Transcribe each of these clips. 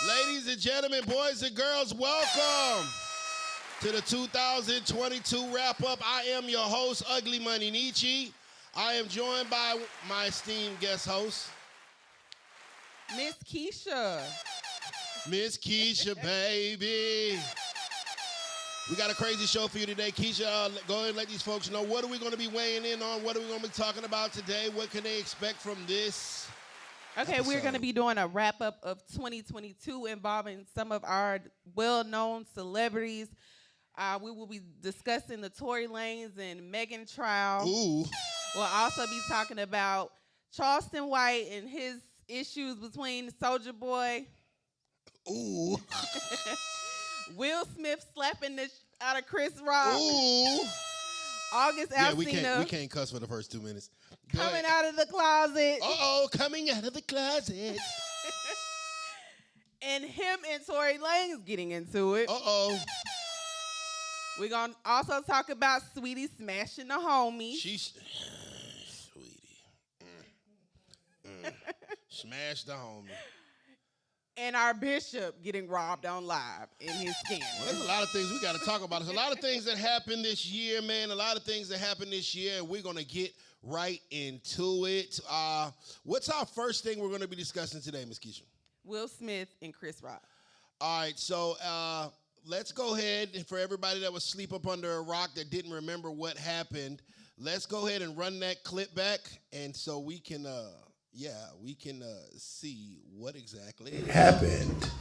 Ladies and gentlemen, boys and girls, welcome to the 2022 wrap-up. I am your host, Ugly Money Nietzsche. I am joined by my esteemed guest host, Miss Keisha. Miss Keisha, baby. We got a crazy show for you today. Keisha, go ahead and let these folks know, what are we going to be weighing in on? What are we going to be talking about today? What can they expect from this Okay, episode? We're going to be doing a wrap-up of 2022 involving some of our well-known celebrities. We will be discussing the Tory Lanez and Megan trial. Ooh. We'll also be talking about Charleston White and his issues between Soulja Boy. Ooh. Will Smith slapping the out of Chris Rock. Ooh. August Alsina. Yeah, we can't cuss for the first 2 minutes. Coming out of the closet. Uh-oh, coming out of the closet. And him and Tory Lanez getting into it. Uh-oh. We're going to also talk about Saweetie smashing the homie. She's Saweetie. Smash the homie. And our bishop getting robbed on live in his scandal. Well, there's a lot of things we got to talk about. There's a lot of things that happened this year, man. A lot of things that happened this year, and we're going to get right into it. What's our first thing we're going to be discussing today, Ms. Keisha? Will Smith and Chris Rock. All right, so let's go ahead. And for everybody that was asleep up under a rock that didn't remember what happened, let's go ahead and run that clip back, and so we can see what exactly happened.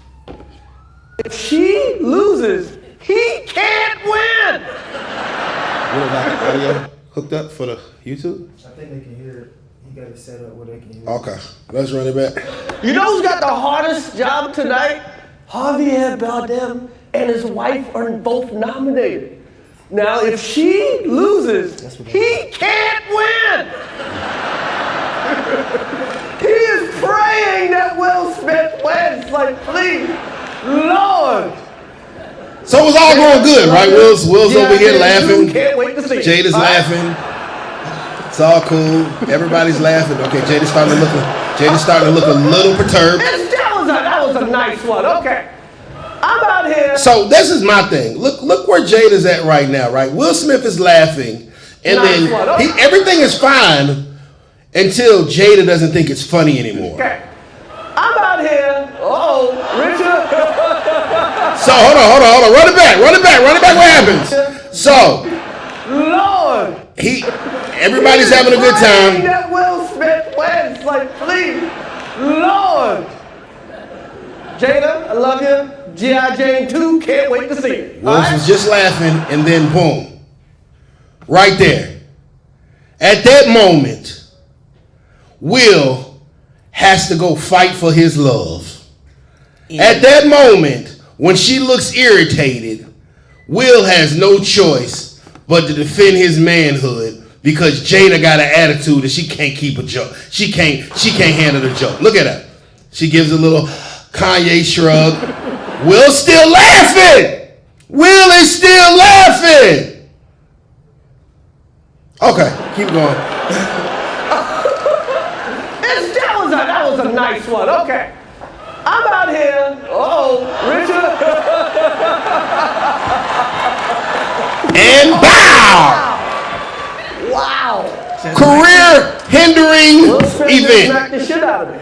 If she loses, he can't win. You don't got the audio hooked up for the YouTube? I think they can hear it. You got it set up where they can hear it. Okay, let's run it back. You know who's got the hardest job tonight? Javier Bardem and his wife are both nominated. Now, if she loses, he can't win. He is praying that Will Smith wins. Like, please, Lord. So it was all going good, right? Will's over here laughing. Can't wait to see. Jada's laughing. It's all cool. Everybody's laughing. Okay, Jada's starting to look a little perturbed. That was a nice one. Okay. I'm out here. So this is my thing. Look where Jada's at right now, right? Will Smith is laughing, and everything is fine until Jada doesn't think it's funny anymore. Okay. I'm out here. Richard. So hold on. Run it back. What happens? So, Lord. Everybody's having a good time. That Will Smith wins. Like, please, Lord. Jada, I love you. G.I. Jane 2, can't wait to see it. Will was just laughing, and then boom. Right there. At that moment, Will has to go fight for his love. At that moment, when she looks irritated, Will has no choice but to defend his manhood because Jada got an attitude that she can't keep a joke. She can't handle the joke. Look at her. She gives a little Kanye shrug. Will's still laughing. Will is still laughing. Okay, keep going. That was a nice one. Okay. I'm out here. Richard. And bow. Wow. Career hindering event. Smack the shit out of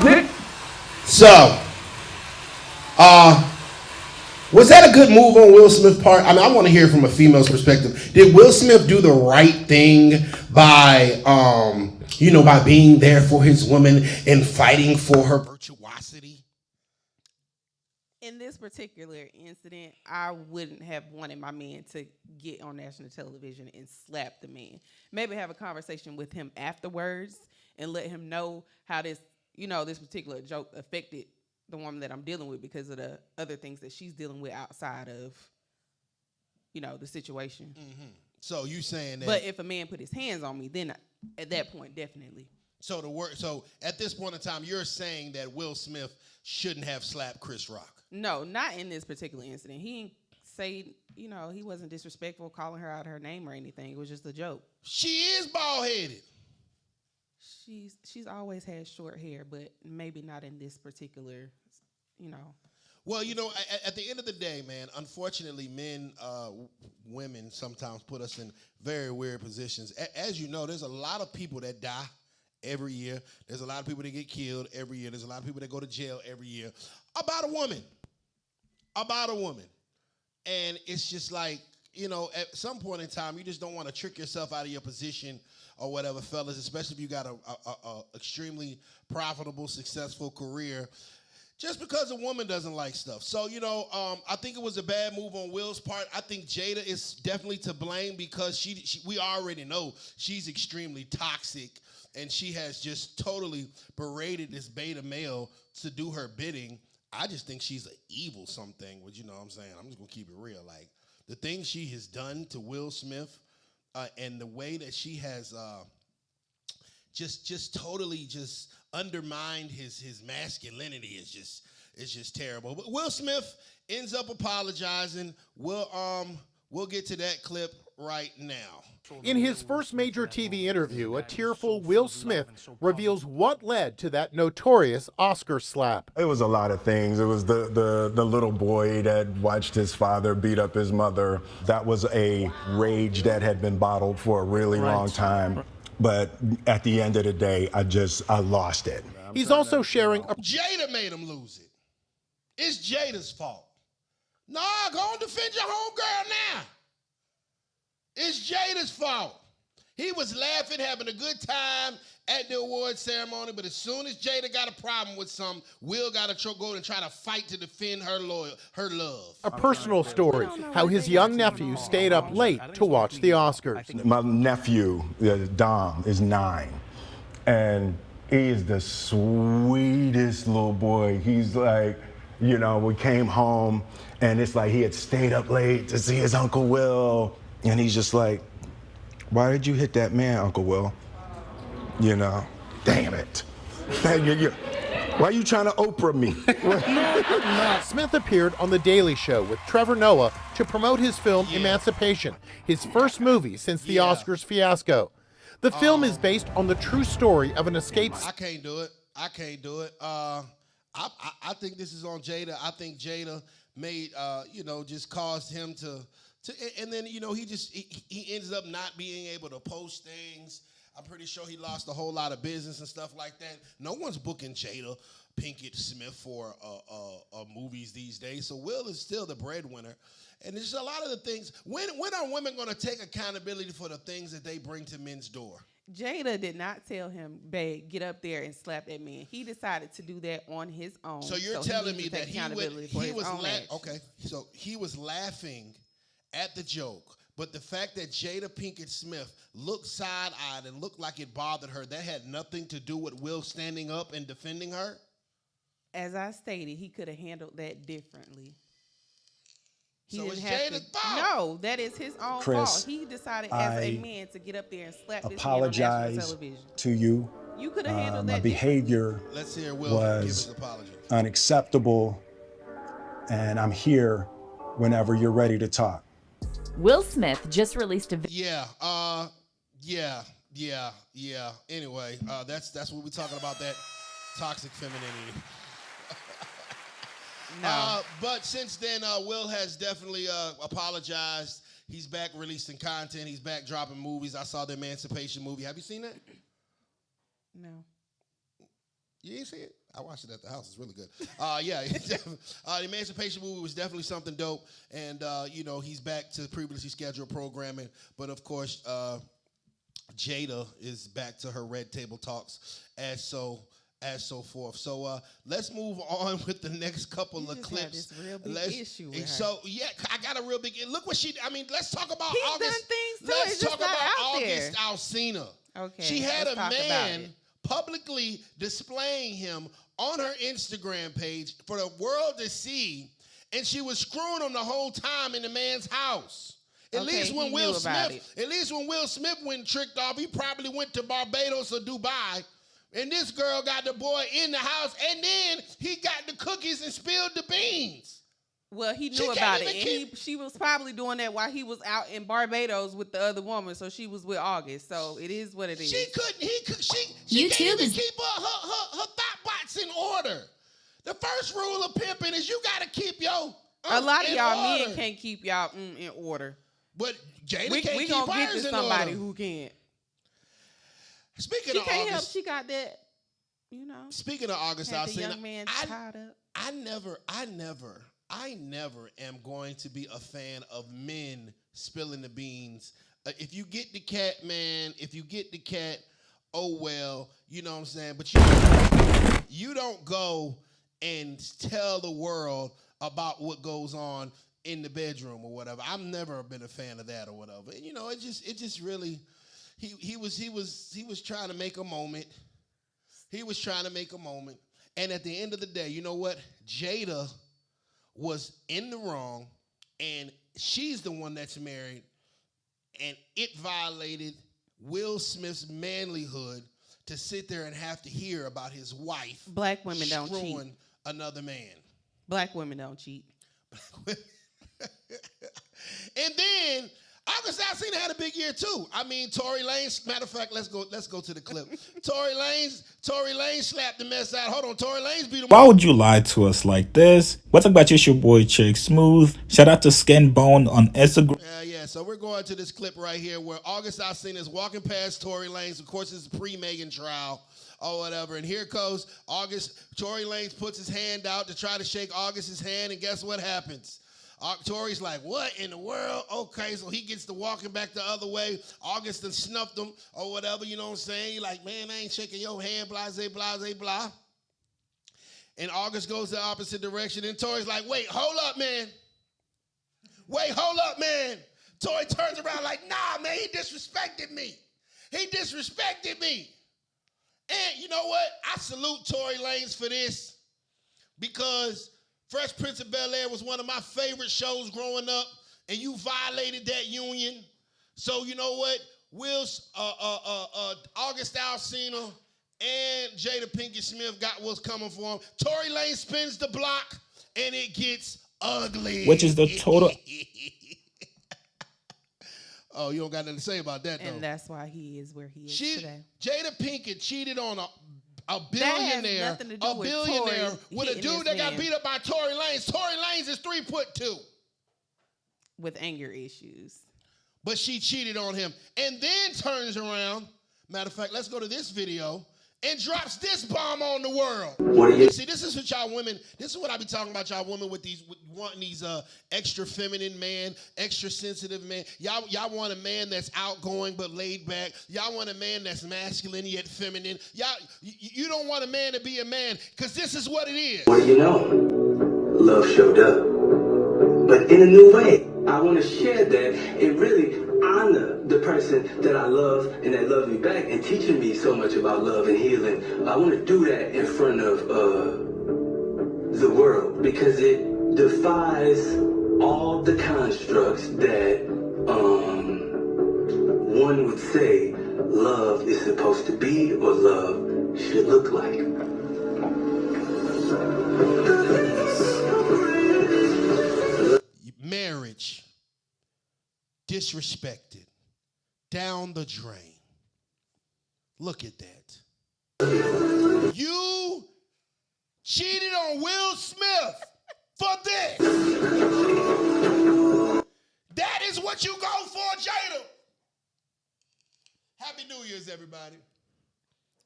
me. So, was that a good move on Will Smith's part? I mean, I want to hear from a female's perspective. Did Will Smith do the right thing by, by being there for his woman and fighting for her virtuosity? In this particular incident, I wouldn't have wanted my man to get on national television and slap the man. Maybe have a conversation with him afterwards and let him know how this particular joke affected the woman that I'm dealing with because of the other things that she's dealing with outside of, the situation. Mm-hmm. So you saying that? But if a man put his hands on me, then at that point, definitely. So at this point in time, you're saying that Will Smith shouldn't have slapped Chris Rock? No, not in this particular incident. He didn't say, he wasn't disrespectful calling her out her name or anything. It was just a joke. She is bald-headed. She's always had short hair, but maybe not in this particular, you know. Well, at the end of the day, man, unfortunately, women sometimes put us in very weird positions. As you know, there's a lot of people that die every year. There's a lot of people that get killed every year. There's a lot of people that go to jail every year about a woman. And it's just like, at some point in time, you just don't want to trick yourself out of your position or whatever, fellas, especially if you got a extremely profitable, successful career, just because a woman doesn't like stuff. So, I think it was a bad move on Will's part. I think Jada is definitely to blame because we already know she's extremely toxic, and she has just totally berated this beta male to do her bidding. I just think she's an evil something, which, you know what I'm saying? I'm just going to keep it real. Like, the things she has done to Will Smith and the way that she has just totally just undermined his masculinity is just terrible. But Will Smith ends up apologizing. We'll get to that clip right now. In his first major TV interview, a tearful Will Smith reveals what led to that notorious Oscar slap. It was a lot of things. It was the little boy that watched his father beat up his mother. That was a rage that had been bottled for a really long time. But at the end of the day, I lost it. He's also sharing a... Jada made him lose it. It's Jada's fault. Nah, go and defend your homegirl now. It's Jada's fault. He was laughing, having a good time at the award ceremony, but as soon as Jada got a problem with something, Will got to go and try to fight to defend her love. A personal story, how his young nephew stayed up late to watch the Oscars. My nephew, Dom, is 9, and he is the sweetest little boy. He's like, we came home, and it's like he had stayed up late to see his Uncle Will. And he's just like, why did you hit that man, Uncle Will? Damn it. Why are you trying to Oprah me? Smith appeared on The Daily Show with Trevor Noah to promote his film Emancipation, his first movie since the Oscars fiasco. The film is based on the true story of an escaped... I can't do it. I think this is on Jada. I think Jada made, just caused him to and then, he ends up not being able to post things. I'm pretty sure he lost a whole lot of business and stuff like that. No one's booking Jada Pinkett Smith for movies these days. So Will is still the breadwinner. And there's a lot of the things. When are women going to take accountability for the things that they bring to men's door? Jada did not tell him, babe, get up there and slap that man. He decided to do that on his own. So you're telling me that he was laughing at the joke, but the fact that Jada Pinkett Smith looked side-eyed and looked like it bothered her, that had nothing to do with Will standing up and defending her? As I stated, he could have handled that differently. So it's Jada's fault. No, that is his own fault. He decided as a man to get up there and slap this man on national television. To you. You could have handled that. My behavior was unacceptable, and I'm here whenever you're ready to talk. Will Smith just released a video. Anyway, that's what we're talking about, that toxic femininity. No. But since then, Will has definitely apologized. He's back releasing content. He's back dropping movies. I saw the Emancipation movie. Have you seen that? No. You ain't see it? I watched it at the house. It's really good. The Emancipation movie was definitely something dope. And, he's back to previously scheduled programming. But, of course, Jada is back to her Red Table Talks as so forth. So let's move on with the next couple of clips. This real big issue with her. So, I got a real big... Look what let's talk about He's August. Done things too. Let's it's talk just about not out August there. Alsina. Okay. She had a man publicly displaying him on her Instagram page for the world to see, and she was screwing him the whole time in the man's house. At least when Will Smith went tricked off, he probably went to Barbados or Dubai, and this girl got the boy in the house, and then he got the cookies and spilled the beans. Well, he She knew can't about it, even and she was probably doing that while he was out in Barbados with the other woman. So she was with August. So it is what it is. She couldn't. She YouTube can't even is- keep her thought box in order. The first rule of pimping is you got to keep your A lot of in y'all order. men can't keep y'all in order. But Jada We can't keep gonna get hers to in somebody order. who can. Speaking She of can't help. August, She got that. You know. speaking of August Had the Alsina, young man tied up. I never am going to be a fan of men spilling the beans. If you get the cat, man, oh well, you know what I'm saying? But you don't go and tell the world about what goes on in the bedroom or whatever. I've never been a fan of that or whatever. And, you know, it just really, he was trying to make a moment. He was trying to make a moment. And at the end of the day, you know what? Jada was in the wrong, and she's the one that's married, and it violated Will Smith's manlyhood to sit there and have to hear about his wife Black women don't cheat. screwing another man. Black women don't cheat. And then August Alsina had a big year too. I mean, Tory Lanez. Matter of fact, let's go to the clip. Tory Lanez slapped the mess out. Hold on, Tory Lanez beat him. Why would you lie to us like this? What's about your boy Chick Smooth? Shout out to Skin Bone on Instagram. Yeah. So we're going to this clip right here where August Alsina is walking past Tory Lanez. Of course, it's a pre-Megan trial or whatever. And here goes August. Tory Lanez puts his hand out to try to shake August's hand, and guess what happens? Tory's like, what in the world? Okay, so he gets to walking back the other way. August done snuffed him or whatever, you know what I'm saying? He like, man, I ain't shaking your hand, blase, blase, blah. And August goes the opposite direction. And Tory's like, wait, hold up, man. Tory turns around like, nah, man, he disrespected me. And you know what? I salute Tory Lanez for this because Fresh Prince of Bel-Air was one of my favorite shows growing up, and you violated that union. So you know what? August Alsina and Jada Pinkett Smith got what's coming for him. Tory Lanez spins the block, and it gets ugly. Which is the total. Oh, you don't got nothing to say about that, though. And that's why he is where he is today. Jada Pinkett cheated on a That has billionaire, nothing to do with Tory with a hitting dude this that got man. beat up by Tory Lanez. Tory Lanez is 3'2", With anger issues. but she cheated on him, and then turns around. Matter of fact, let's go to this video and drops this bomb on the world. See, this is what y'all women. This is what I be talking about, y'all women with wanting these extra feminine man, extra sensitive man. Y'all want a man that's outgoing but laid back. Y'all want a man that's masculine yet feminine. You don't want a man to be a man, because this is what it is. What do you know? Love showed up, but in a new way. I want to share that and really honor the person that I love and that loved me back and teaching me so much about love and healing. I want to do that in front of the world because it defies all the constructs that one would say love is supposed to be or love should look like. Marriage disrespected, down the drain. Look at that. You cheated on Will Smith for this. That is what you go for, Jada. Happy New Year's, everybody.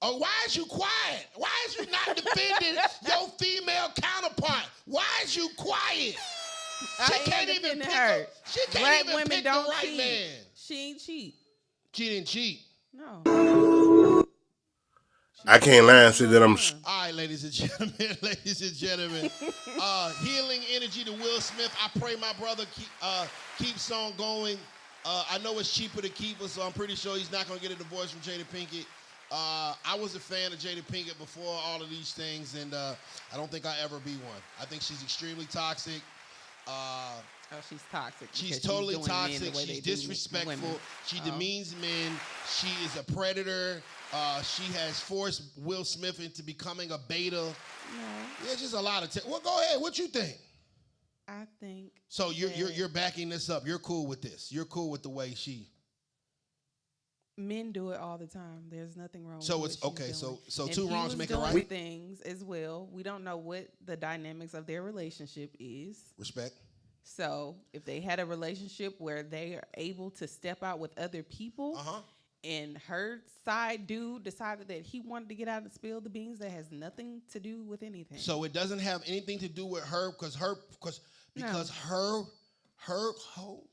Oh, why is you quiet? Why is you not defending your female counterpart? Why is you quiet? She can't even pick her. Black women pick don't the right cheat. man. She ain't cheat. She didn't cheat. No. I can't lie and say that I'm. All right, ladies and gentlemen. Healing energy to Will Smith. I pray my brother keeps on going. I know it's cheaper to keep us, so I'm pretty sure he's not going to get a divorce from Jada Pinkett. I was a fan of Jada Pinkett before all of these things, and I don't think I'll ever be one. I think she's extremely toxic. She's toxic. She's totally toxic. She's disrespectful. She demeans men. She is a predator. She has forced Will Smith into becoming a beta. Yeah, just a lot of. Well, go ahead. What you think? I think. So you're backing this up. You're cool with this. You're cool with the way she. Men do it all the time. There's nothing wrong. So with it's what she's okay. doing. So And two he wrongs was make a doing right. Things as well. We don't know what the dynamics of their relationship is. Respect. So if they had a relationship where they are able to step out with other people, and her side dude decided that he wanted to get out and spill the beans, that has nothing to do with anything. So it doesn't have anything to do with her because her hoe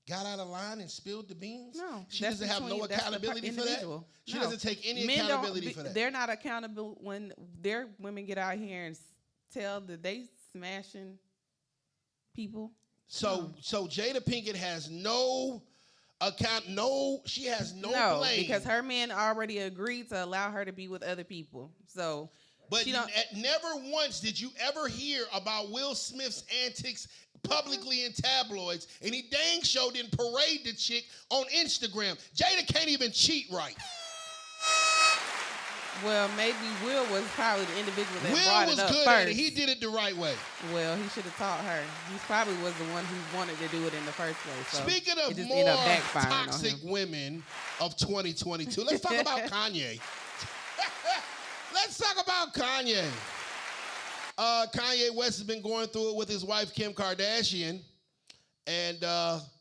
got out of line and spilled the beans. No, she doesn't have no accountability for that. She doesn't take any accountability for that. They're not accountable when their women get out here and tell that they smashing people. So Jada Pinkett has no account. She has no blame because her man already agreed to allow her to be with other people. So. But never once did you ever hear about Will Smith's antics publicly in tabloids, and he dang sure didn't parade the chick on Instagram. Jada can't even cheat right. Well, maybe Will was probably the individual that Will brought was it up good first. at it. He did it the right way. Well, he should have taught her. He probably was the one who wanted to do it in the first place. So Speaking of just more backfiring toxic women of 2022, let's talk about Kanye. Let's talk about Kanye. Kanye West has been going through it with his wife, Kim Kardashian. And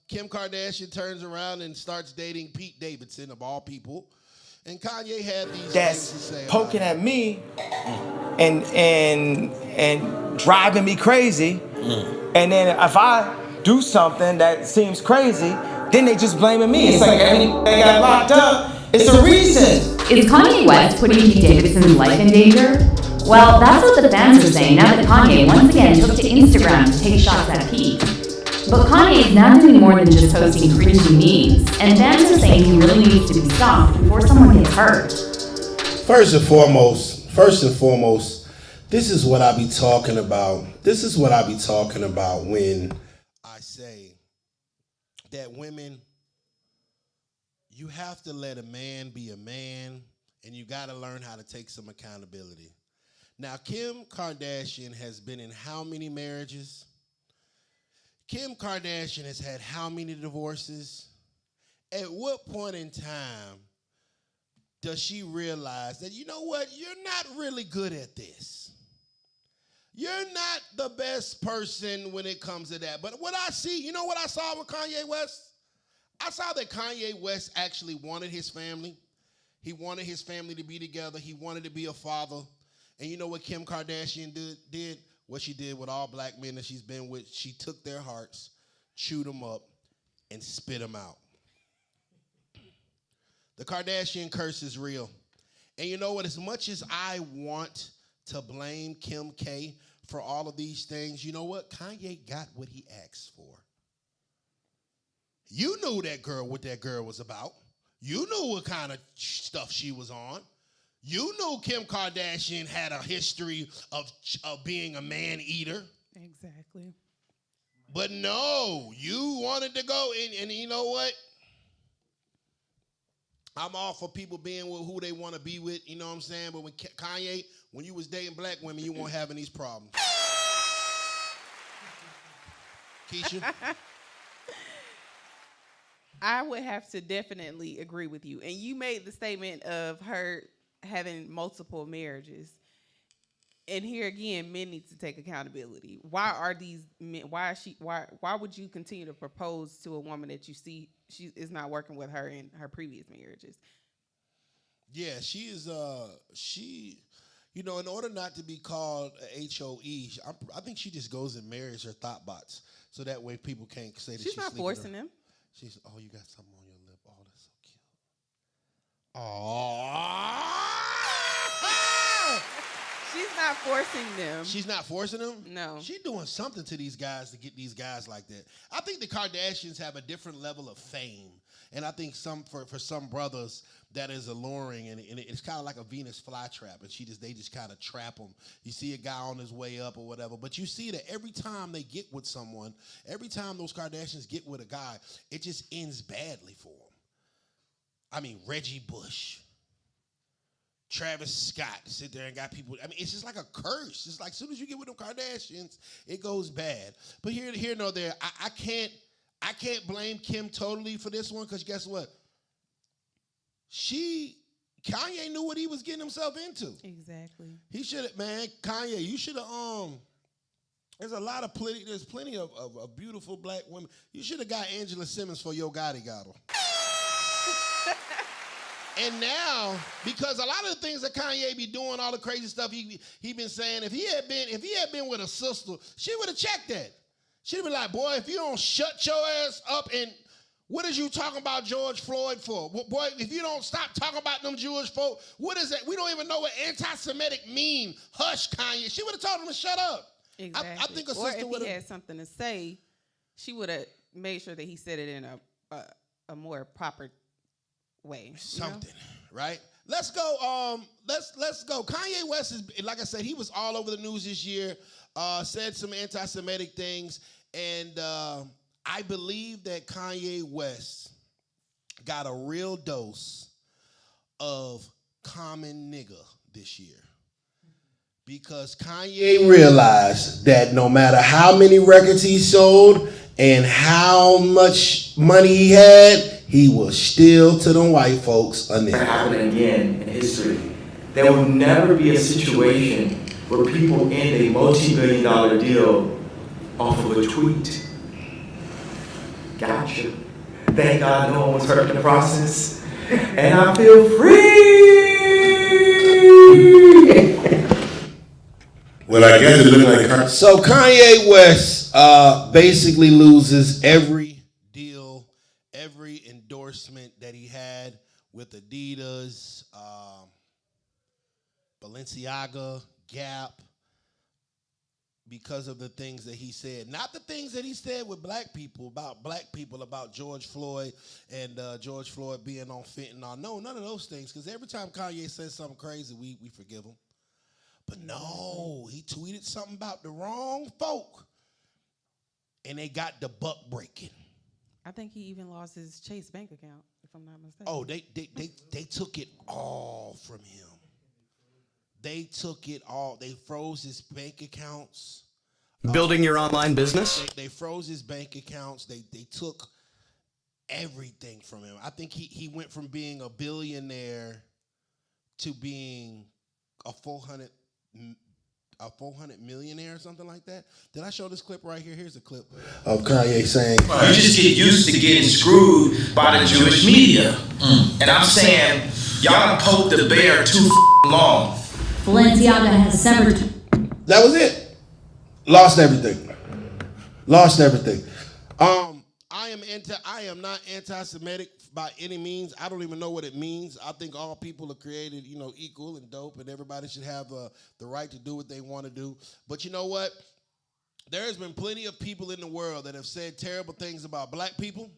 Kim Kardashian turns around and starts dating Pete Davidson, of all people. And Kanye had these things to say poking at me and driving me crazy. And then if I do something that seems crazy, then they just blaming me. It's like everything they got locked up, it's a reason. Is Kanye West putting Pete Davidson's life in danger? Well, that's what the fans are saying now that Kanye once again took to Instagram to take shots at Pete. But Kanye is now doing more than just posting cringy memes, and fans are saying he really needs to be stopped before someone gets hurt. First and foremost, this is what I be talking about. This is what I be talking about when I say that women, you have to let a man be a man, and you got to learn how to take some accountability. Now, Kim Kardashian has been in how many marriages? Kim Kardashian has had how many divorces? At what point in time does she realize that, you know what, you're not really good at this? You're not the best person when it comes to that. But what I see, you know what I saw with Kanye West? I saw that Kanye West actually wanted his family. He wanted his family to be together. He wanted to be a father. And you know what Kim Kardashian did? What she did with all black men that she's been with, she took their hearts, chewed them up, and spit them out. The Kardashian curse is real. And you know what? As much as I want to blame Kim K for all of these things, you know what? Kanye got what he asked for. You knew what that girl was about. You knew what kind of stuff she was on. You knew Kim Kardashian had a history of being a man-eater. Exactly. But no, you wanted to go, and you know what? I'm all for people being with who they want to be with, you know what I'm saying? But when Kanye, when you was dating black women, you weren't having these problems. Keisha? I would have to definitely agree with you. And you made the statement of her having multiple marriages. And here again, men need to take accountability. Why are these men, why would you continue to propose to a woman that you see she is not working with her in her previous marriages? Yeah, she is you know, in order not to be called a HOE, I think she just goes and marries her thought bots. So that way people can't say that she's not forcing them. She's, oh, you got something on your lip. Oh, that's so cute. Oh. She's not forcing them. She's not forcing them? No. She's doing something to these guys to get these guys like that. I think the Kardashians have a different level of fame. And I think for some brothers, that is alluring. And it's kind of like a Venus flytrap. And they just kind of trap them. You see a guy on his way up or whatever. But you see that every time they get with someone, every time those Kardashians get with a guy, it just ends badly for them. I mean, Reggie Bush, Travis Scott sit there and got people. I mean, it's just like a curse. It's like as soon as you get with them Kardashians, it goes bad. But here, no, there. I can't blame Kim totally for this one because guess what? Kanye knew what he was getting himself into. Exactly. He should have, man. Kanye, you should have. There's there's plenty of beautiful black women. You should have got Angela Simmons for Yo Gotti got her. And now, because a lot of the things that Kanye be doing, all the crazy stuff he been saying, if he had been with a sister, she would have checked that. She'd have been like, boy, if you don't shut your ass up and what is you talking about George Floyd for? Boy, if you don't stop talking about them Jewish folk, what is that? We don't even know what anti-Semitic mean. Hush, Kanye. She would have told him to shut up. Exactly. I think a or sister if he had something to say, she would have made sure that he said it in a more proper way. Something, right? Let's go. Let's go. Kanye West is, like I said, he was all over the news this year. Said some anti-Semitic things, and I believe that Kanye West got a real dose of common nigga this year. Because Kanye realized that no matter how many records he sold and how much money he had, he was still to them white folks a nigga. Happen again in history. There will never be a situation where people end a multi-billion-dollar deal off of a tweet. Gotcha. Thank God no one was hurt in the process. And I feel free. Well, I guess it looked like so Kanye West basically loses every deal, every endorsement that he had with Adidas, Balenciaga, Gap, because of the things that he said. Not the things that he said with black people, about George Floyd and George Floyd being on fentanyl. No, none of those things, because every time Kanye says something crazy, we forgive him. But no, he tweeted something about the wrong folk, and they got the buck breaking. I think he even lost his Chase bank account, if I'm not mistaken. Oh, they took it all from him. They took it all. They froze his bank accounts. Building your online business? They froze his bank accounts. They took everything from him. I think he went from being a billionaire to being a 400 millionaire or something like that. Did I show this clip right here? Here's a clip of Kanye saying, You just get used to getting screwed by the Jewish media. And I'm saying, y'all poked the bear too long. Balenciaga has severed. That was it. Lost everything. I am not anti-Semitic by any means. I don't even know what it means. I think all people are created, equal and dope, and everybody should have the right to do what they want to do. But you know what? There has been plenty of people in the world that have said terrible things about black people.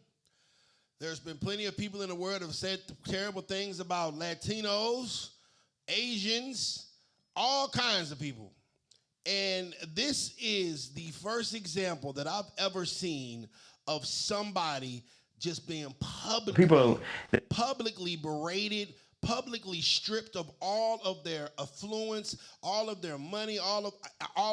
There's been plenty of people in the world that have said terrible things about Latinos, Asians, all kinds of people. And this is the first example that I've ever seen of somebody just being publicly berated, publicly stripped of all of their affluence, all of their money, all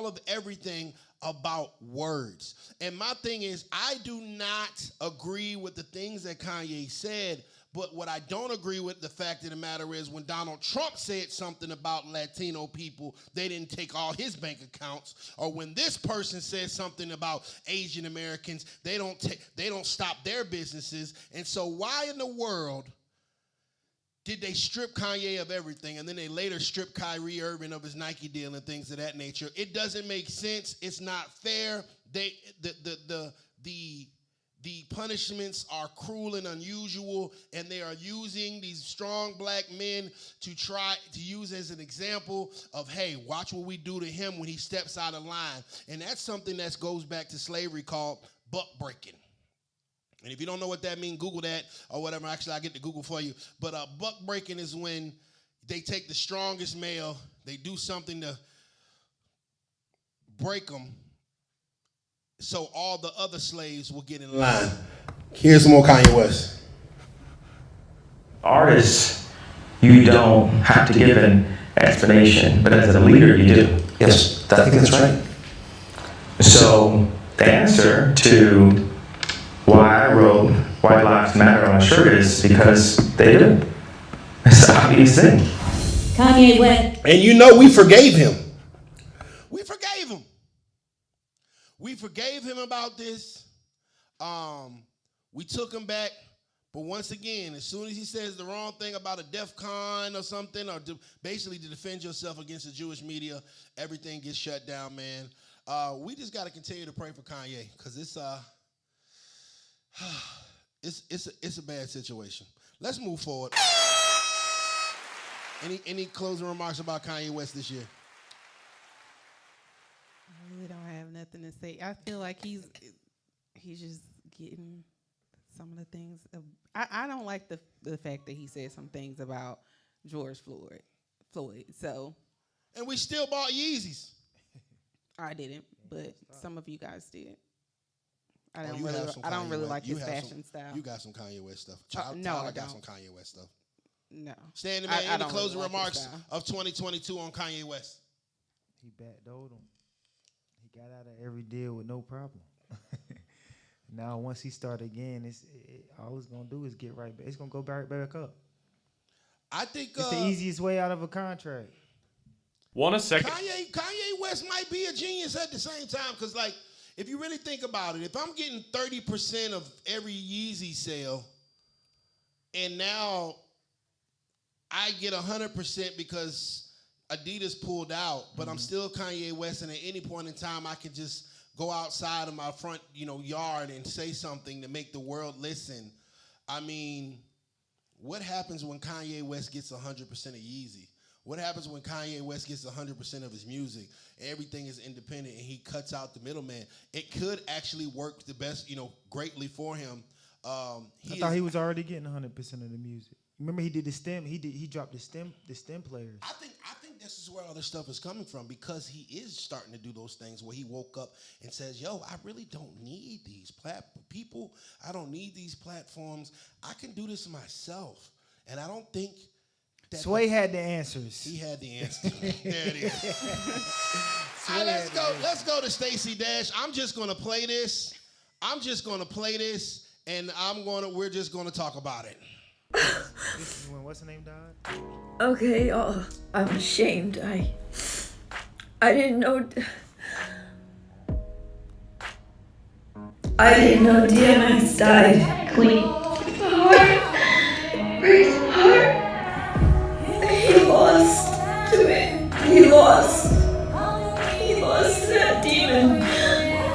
of everything about words. And my thing is, I do not agree with the things that Kanye said, but what I don't agree with, the fact of the matter is, when Donald Trump said something about Latino people, they didn't take all his bank accounts. Or when this person said something about Asian Americans, they don't stop their businesses. And so why in the world did they strip Kanye of everything, and then they later stripped Kyrie Irving of his Nike deal and things of that nature? It doesn't make sense. It's not fair. The punishments are cruel and unusual, and they are using these strong black men to try to use as an example of, hey, watch what we do to him when he steps out of line. And that's something that goes back to slavery called buck breaking. And if you don't know what that means, Google that or whatever. Actually, I'll get to Google for you. But buck breaking is when they take the strongest male, they do something to break them, so all the other slaves will get in line. Here's some more Kanye West. Artists you don't have to give an explanation, but as a leader, you do. Yes, I think that's right. So the answer to why I wrote White Lives Matter on my shirt is because they do. It's the obvious thing. Kanye West. And you know we forgave him. We forgave him. We forgave him about this. We took him back. But once again, as soon as he says the wrong thing about a DEF CON or something, or basically to defend yourself against the Jewish media, everything gets shut down, man. We just got to continue to pray for Kanye, because it's a bad situation. Let's move forward. Any closing remarks about Kanye West this year? I really don't have nothing to say. I feel like he's just getting some of the things. I don't like the fact that he said some things about George Floyd. So, and we still bought Yeezys. I didn't, but some of you guys did. I You don't really like his fashion style. You got some Kanye West stuff. No, I got don't. some Kanye West stuff. No. Stand man, any closing remarks of 2022 on Kanye West? He backdoored him. He got out of every deal with no problem. Now, once he start again, all it's gonna do is get right back. It's gonna go back up. I think it's the easiest way out of a contract. Want a second? Kanye West might be a genius at the same time, because like, if you really think about it, if I'm getting 30% of every Yeezy sale, and now I get 100% because Adidas pulled out, but I'm still Kanye West, and at any point in time, I can just go outside of my front, yard and say something to make the world listen. I mean, what happens when Kanye West gets 100% of Yeezy? What happens when Kanye West gets 100% of his music? Everything is independent and he cuts out the middleman. It could actually work the best, greatly for him. I thought he was already getting 100% of the music. Remember, he did the stem. He dropped the stem players. I think this is where all this stuff is coming from, because he is starting to do those things where he woke up and says, "Yo, I really don't need these people. I don't need these platforms. I can do this myself." And I don't think that Sway had the answers. He had the answers. There it is. All right, let's go to Stacey Dash. I'm just gonna play this, and we're just gonna talk about it. This is when what's her name died? Okay, I'm ashamed. I didn't know. I didn't know DMX died. Queen. Breaks my heart. He lost to it. He lost to that demon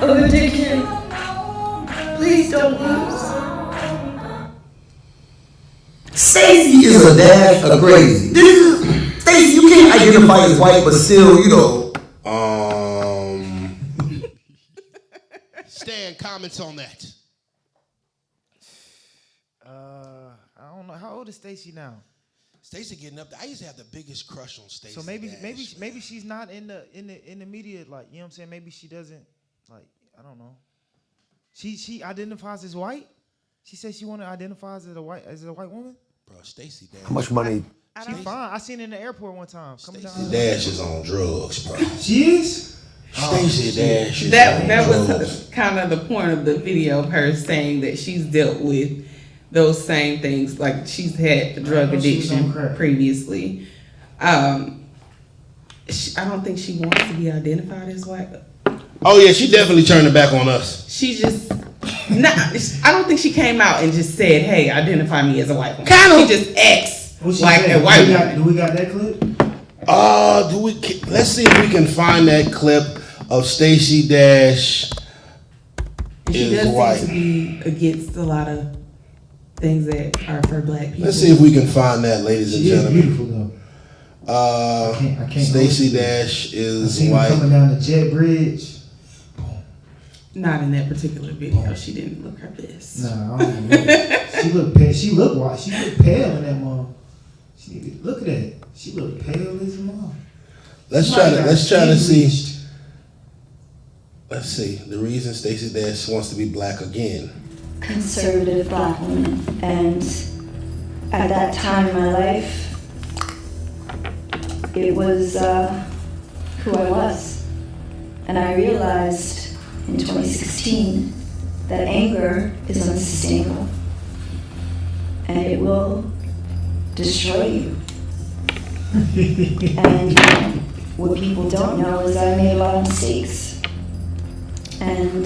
of addiction. Please don't lose. Stacey is a dash of crazy. Stacey, you can't identify as white, but still, Stan, comments on that. I don't know. How old is Stacey now? Stacey getting up there. I used to have the biggest crush on Stacey. So maybe Dash, she's not in the media, like, you know what I'm saying? Maybe she doesn't, like, I don't know. She identifies as white? She said she wanted to identify as a white woman? Bro, Stacey Dash. How much money? She's fine. I seen her in the airport one time. Stacey Dash is on drugs, bro. She is? Stacey Dash is that was kind of the point of the video of her saying that she's dealt with those same things. Like, she's had drug addiction previously. I don't think she wants to be identified as white. Oh yeah, she definitely turned her back on us. She just, I don't think she came out and just said, "Hey, identify me as a white woman." She just acts like a white woman. Do we got that clip? Let's see if we can find that clip of Stacey Dash She is does white. seem to be against a lot of things that are for black people. Let's see if we can find that, ladies and She is gentlemen. beautiful though. I can't Stacey Dash is I white. seen her coming down the jet bridge. Not in that particular video. She didn't look her best. Nah, I don't know. She looked pale. She looked white. She looked pale in that mom. Look at that. She looked pale as a mom. Let's try to see. Let's see the reason Stacey Dash wants to be black again. Conservative black woman, and at that time in my life, it was who I was. And I realized in 2016 that anger is unsustainable and it will destroy you. And what people don't know is I made a lot of mistakes. And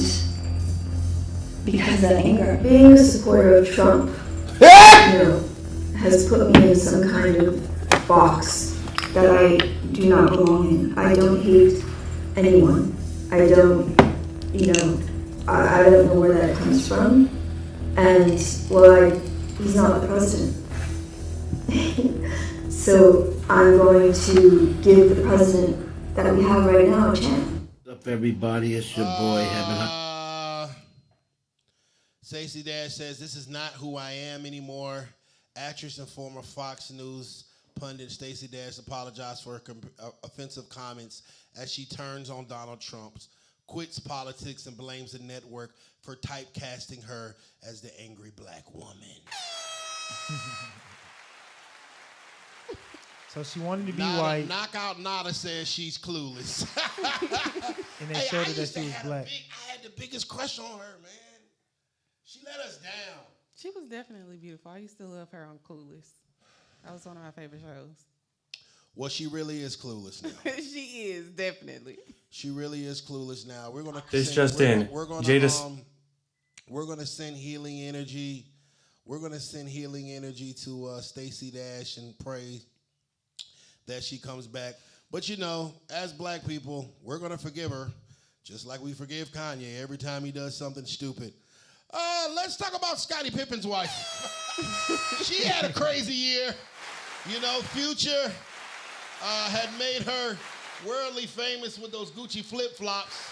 because of anger, being a supporter of Trump, has put me in some kind of box that I do not belong in. I don't hate anyone. I don't, I don't know where that comes from. And, he's not the president. So I'm going to give the president that we have right now a chance. What's up, everybody? It's your boy, Stacey Dash says, "This is not who I am anymore." Actress and former Fox News pundit Stacey Dash apologized for her offensive comments as she turns on Donald Trump, quits politics, and blames the network for typecasting her as the angry black woman. So she wanted to be Nada, white. Knockout Nada says she's clueless. And they showed her that she was black. I had the biggest crush on her, man. She let us down. She was definitely beautiful. I used to love her on Clueless. That was one of my favorite shows. Well, she really is clueless now. She is, definitely. She really is clueless now. We're gonna This just in. We're gonna send healing energy. We're gonna send healing energy to Stacey Dash and pray that she comes back. But as black people, we're gonna forgive her, just like we forgive Kanye every time he does something stupid. Let's talk about Scottie Pippen's wife. She had a crazy year. Future had made her worldly famous with those Gucci flip-flops.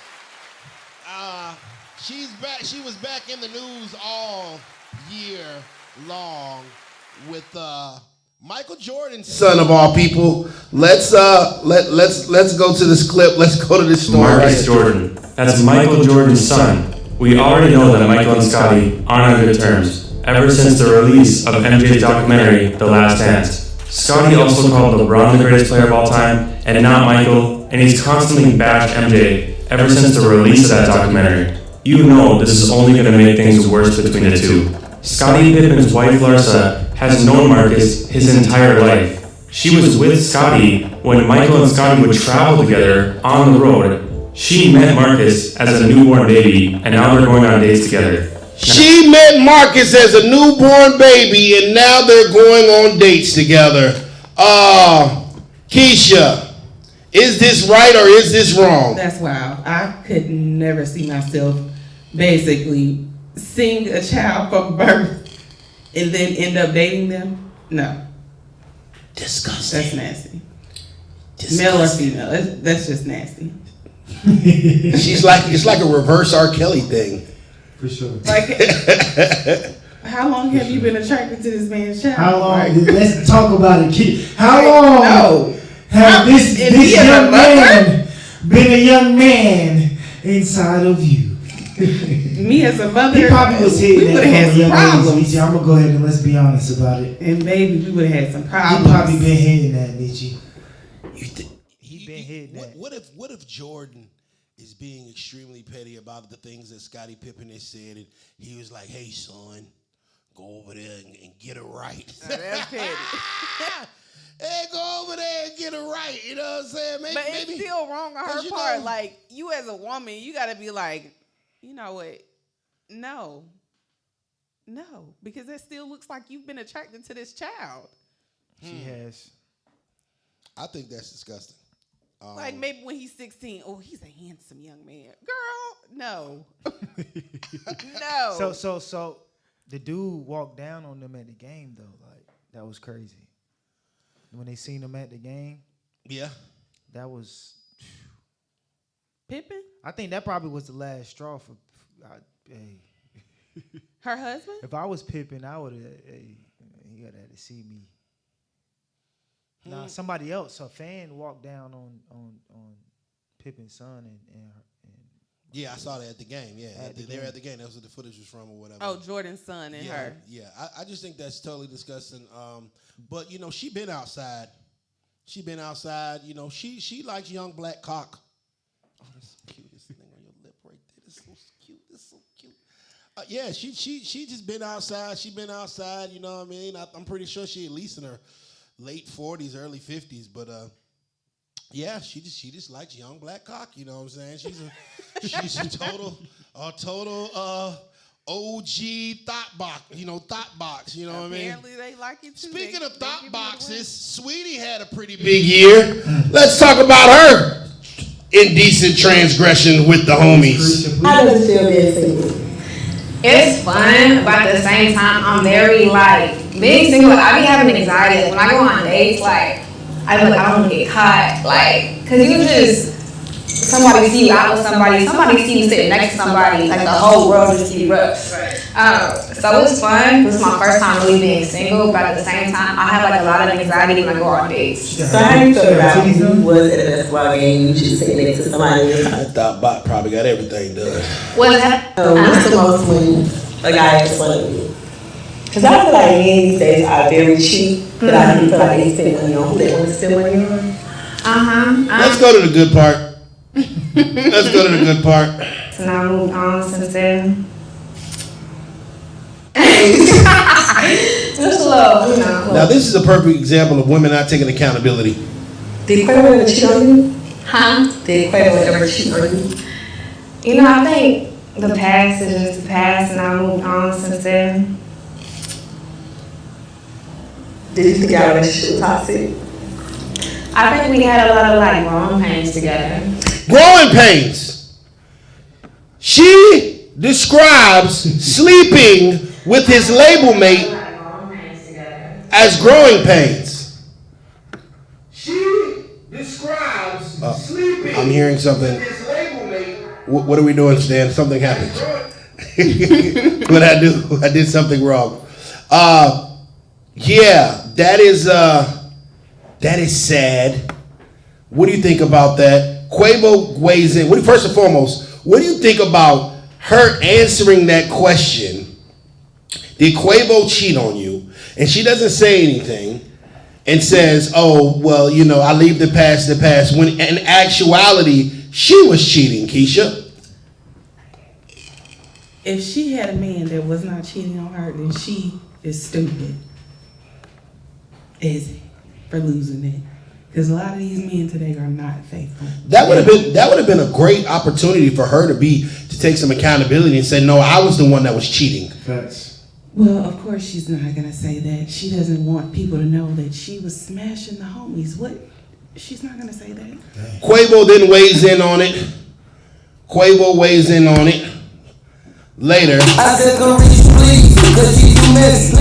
She's back. She was back in the news all year long with Michael Jordan, son of all people. Let's go to this clip. Let's go to this story. Marcus Jordan. That's Michael Jordan's son. We already know that Michael and Scottie aren't on good terms ever since the release of MJ's documentary, The Last Dance. Scottie also called LeBron the greatest player of all time, and not Michael, and he's constantly bashed MJ ever since the release of that documentary. You know this is only going to make things worse between the two. Scottie Pippen's wife Larsa has known Marcus his entire life. She was with Scottie when Michael and Scottie would travel together on the road. She met Marcus as a newborn baby, and now they're going on dates together. She met Marcus as a newborn baby, and now they're going on dates together. Keisha, is this right or is this wrong? That's wild. I could never see myself basically seeing a child from birth and then end up dating them. No. Disgusting. That's nasty. Male or female, that's just nasty. It's like a reverse R. Kelly thing. For sure. Like, how long have you been attracted to this man's child? How long? Let's talk about it. How long have this young man been a young man inside of you? Me as a mother, he probably was hitting that had some problems. I'm gonna go ahead and let's be honest about it. And maybe we would have had some problems. He probably been hitting that, Nietzsche. He been hitting that. What if Jordan is being extremely petty about the things that Scottie Pippen has said, and he was like, "Hey son, go over there and get it right." That's petty. Hey, go over there and get it right. You know what I'm saying? But it's still wrong on her part. Like, you as a woman, you got to be like, you know what? No, because it still looks like you've been attracted to this child. She has. I think that's disgusting. Like maybe when he's 16, oh, he's a handsome young man. Girl, no. No. So the dude walked down on them at the game though. Like that was crazy. When they seen him at the game. Yeah. That was Pippen? I think that probably was the last straw for her husband? If I was Pippen, I would have he would have had to see me. Nah, somebody else, a fan walked down on Pippen's son and yeah, I saw that at the game. Yeah, they were at the game. That's what the footage was from or whatever. Oh, Jordan's son and her. Yeah, I just think that's totally disgusting. But she been outside She been outside, you know. She likes young black cock. Oh, that's so cute. This thing on your lip right there. That's so cute. That's so cute. Yeah, she just been outside. She been outside. You know what I mean? I'm pretty sure she at least in her late 40s, early 50s. But yeah, she just likes young black cock. You know what I'm saying? She's a total OG thought box. You know, thought box. You know what I mean? Apparently they like it too. Speaking of thought boxes, Saweetie had a pretty big year. Let's talk about her indecent transgression with the homies. How does it feel being single? It's fun, but at the same time, I'm very being single. I be having anxiety when I go on dates. I feel like I don't want to get caught. Cause you just somebody see you out with somebody see you sitting next to somebody. The whole world just erupts. So it's fun. This is my first time really being single, but at the same time, I have a lot of anxiety when I go on dates. So how do you feel about who was at a basketball game? You should sit next to somebody. That thought bot probably got everything done. What's that? What's the most when a guy is fun with you? Because I feel like men these days are very cheap, but I do feel like they spend money on who they want to spend money on. Let's go to the good part. Let's go to the good part. So now I moved on since then. Just a little, you know. Now this is a perfect example of women not taking accountability. Did Quavo ever cheat on you? Huh? Did Quavo ever cheat on you? You know, I think the past is just the past, and I moved on since then. Did you think our relationship was toxic? I think we had a lot of growing pains together. Growing pains. She describes sleeping with his label mate as growing pains. She describes sleeping. I'm hearing something. With his label mate. What are we doing, Stan? Something happened. What I do? I did something wrong. Yeah, that is sad. What do you think about that? Quavo weighs in. First and foremost, what do you think about her answering that question? Did Quavo cheat on you? And she doesn't say anything and says, oh, well, you know, I leave the past, when in actuality, she was cheating, Keisha. If she had a man that was not cheating on her, then she is stupid. Is for losing it. Because a lot of these men today are not faithful. That would have been a great opportunity for her to take some accountability and say, no, I was the one that was cheating. Facts. Well, of course she's not gonna say that. She doesn't want people to know that she was smashing the homies. What? She's not gonna say that. Quavo then weighs in on it. Later. I said, come reach, please, cause you too messy.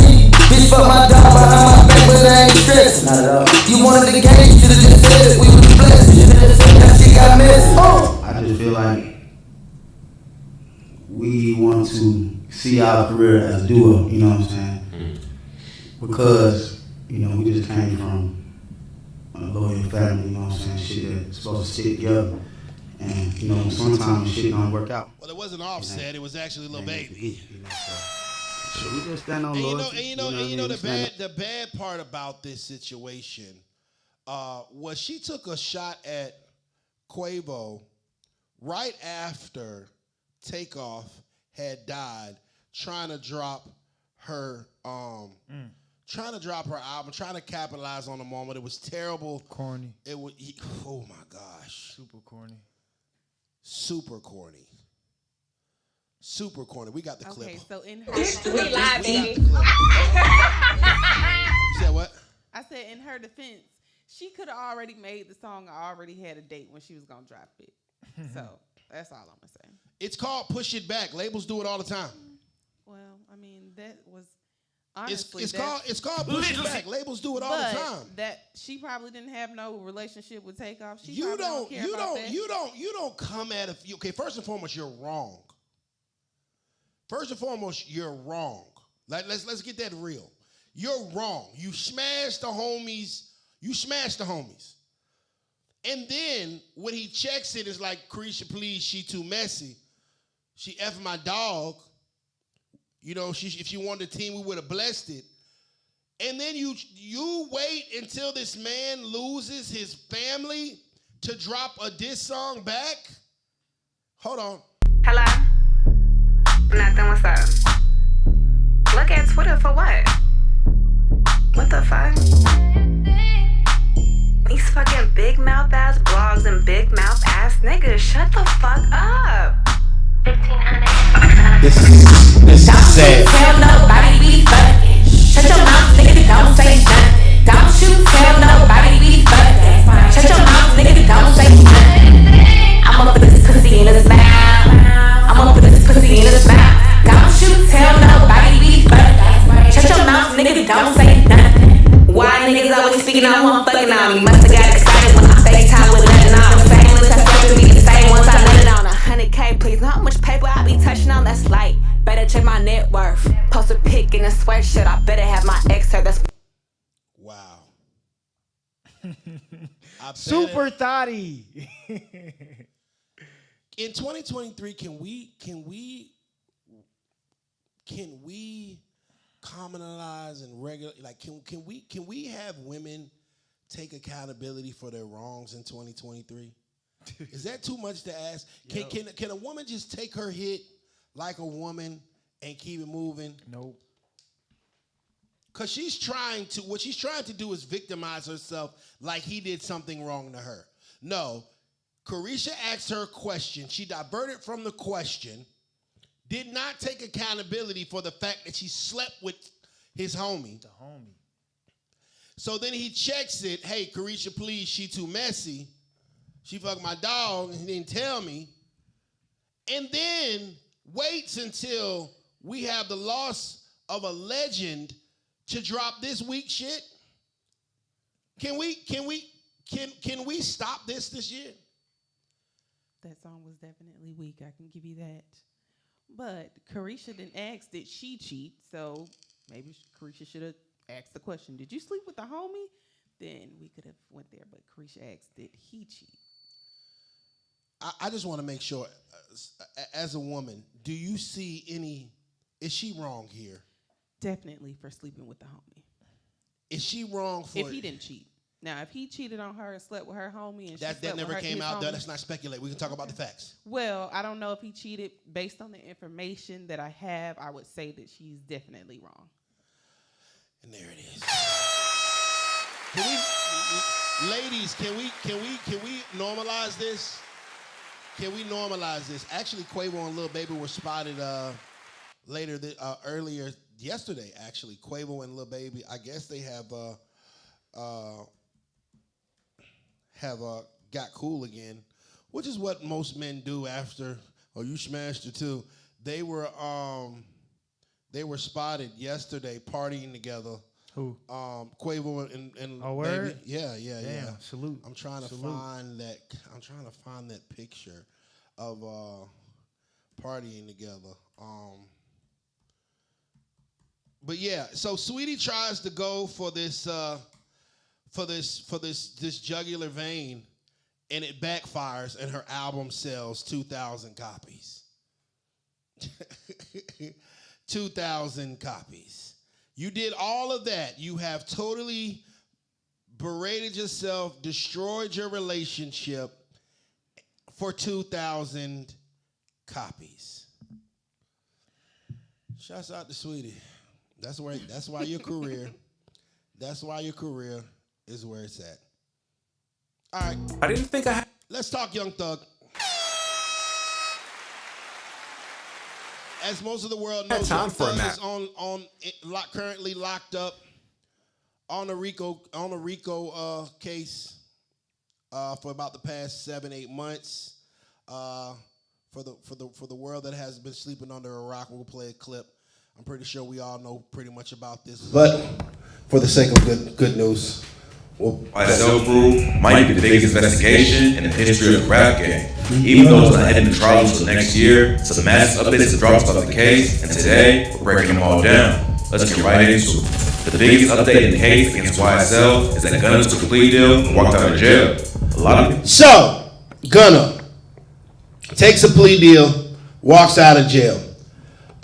Bitch, fuck my dog behind my back, but I ain't stressing. Not at all. You wanted the game, you should've just said it. We was blessed, you should've just said that shit got messy. I just feel like we want to see our career as a duo, you know what I'm saying? Because, you know, we just came from a loyal family, you know what I'm saying? Shit that's supposed to stick together. And, you know, sometimes shit don't work out. Well, it wasn't Offset, it was actually Lil Baby. So we just stand on loyalty. You know the bad part about this situation was she took a shot at Quavo right after Takeoff had died, trying to drop her album, trying to capitalize on the moment. It was terrible. Corny. It was oh my gosh. Super corny. Super corny. Super corny. We got the clip. Okay, so in her We got the clip. You said what? I said in her defense, she could have already made the song or already had a date when she was gonna drop it. So that's all I'm gonna say. It's called Push It Back. Labels do it all the time. Well, I mean, that was honestly it's called Push It Back. Labels do it all the time. That she probably didn't have no relationship with Takeoff. She You don't come at it. Okay, first and foremost, you're wrong. First and foremost, you're wrong. Let's get that real. You're wrong. You smashed the homies. And then when he checks it, it's like, Chrisean, please, she too messy. She effing my dog. You know, if she wanted a team, we would have blessed it. And then you wait until this man loses his family to drop a diss song back? Hold on. Hello? Nothing, what's up? Look at Twitter for what? What the fuck? These fucking big mouth ass blogs and big mouth ass niggas, shut the fuck up. 1500. This is sad. Tell nobody we fucking. Shut your mouth, nigga, don't say nothing. Don't you tell nobody we fucking. Shut your mouth, nigga, don't say nothing. I'ma put this pussy in his mouth. I'ma put this pussy in his mouth. Don't you tell nobody we fucking. Shut your mouth, nigga, don't say nothing. Why niggas always speaking on who I'm fucking on me? Musta got excited when I FaceTime with nothing on. The same list I supposed to be the same once I let it on. 100K, please. Know how much paper I be touching on? That's light. Better check my net worth. Post a pic in a sweatshirt. I better have my ex her. That's wow. Super thotty. In 2023, can we commonalize and regulate? Like, can we have women take accountability for their wrongs in 2023? Is that too much to ask? Can a woman just take her hit like a woman and keep it moving? Nope. Because what she's trying to do is victimize herself like he did something wrong to her. No, Carisha asked her a question. She diverted from the question, did not take accountability for the fact that she slept with his homie. The homie. So then he checks it, hey, Carisha, please, she too messy. She fucked my dog and he didn't tell me. And then waits until we have the loss of a legend to drop this weak shit. Can we stop this year? That song was definitely weak. I can give you that. But Carisha didn't ask, did she cheat? So maybe Carisha should have asked the question, did you sleep with the homie? Then we could have went there. But Carisha asked, did he cheat? I just want to make sure, as a woman, do you see is she wrong here? Definitely for sleeping with the homie. Is she wrong for... If he didn't cheat. Now, if he cheated on her and slept with her homie and that never came out, let's not speculate. We can talk about the facts. Well, I don't know if he cheated. Based on the information that I have, I would say that she's definitely wrong. And there it is. Ladies, can we normalize this? Can we normalize this? Actually, Quavo and Lil Baby were spotted earlier yesterday. Actually, Quavo and Lil Baby. I guess they have got cool again, which is what most men do after. Oh, you smashed her too. They were spotted yesterday partying together. Who? Quavo and oh, Baby. Word? Yeah. Damn, salute. I'm trying to find that picture of partying together. But yeah, so Saweetie tries to go for this jugular vein, and it backfires, and her album sells 2,000 copies. 2,000 copies. You did all of that. You have totally berated yourself, destroyed your relationship for 2,000 copies. Shouts out to Saweetie. That's why your career is where it's at. All right. I didn't think I had. Let's talk Young Thug. As most of the world knows, Young Thug is currently locked up on a Rico case for about the past 7-8 months. For the world that has been sleeping under a rock, we'll play a clip. I'm pretty sure we all know pretty much about this, but for the sake of good news, YSL Group might be the biggest investigation in the history of the rap game. Even though it's not heading to trial until next year, some massive updates have dropped about the case, and today we're breaking them all down. Let's get right into it. The biggest update in the case against YSL is that Gunna took a plea deal and walked out of jail. So Gunna takes a plea deal, walks out of jail.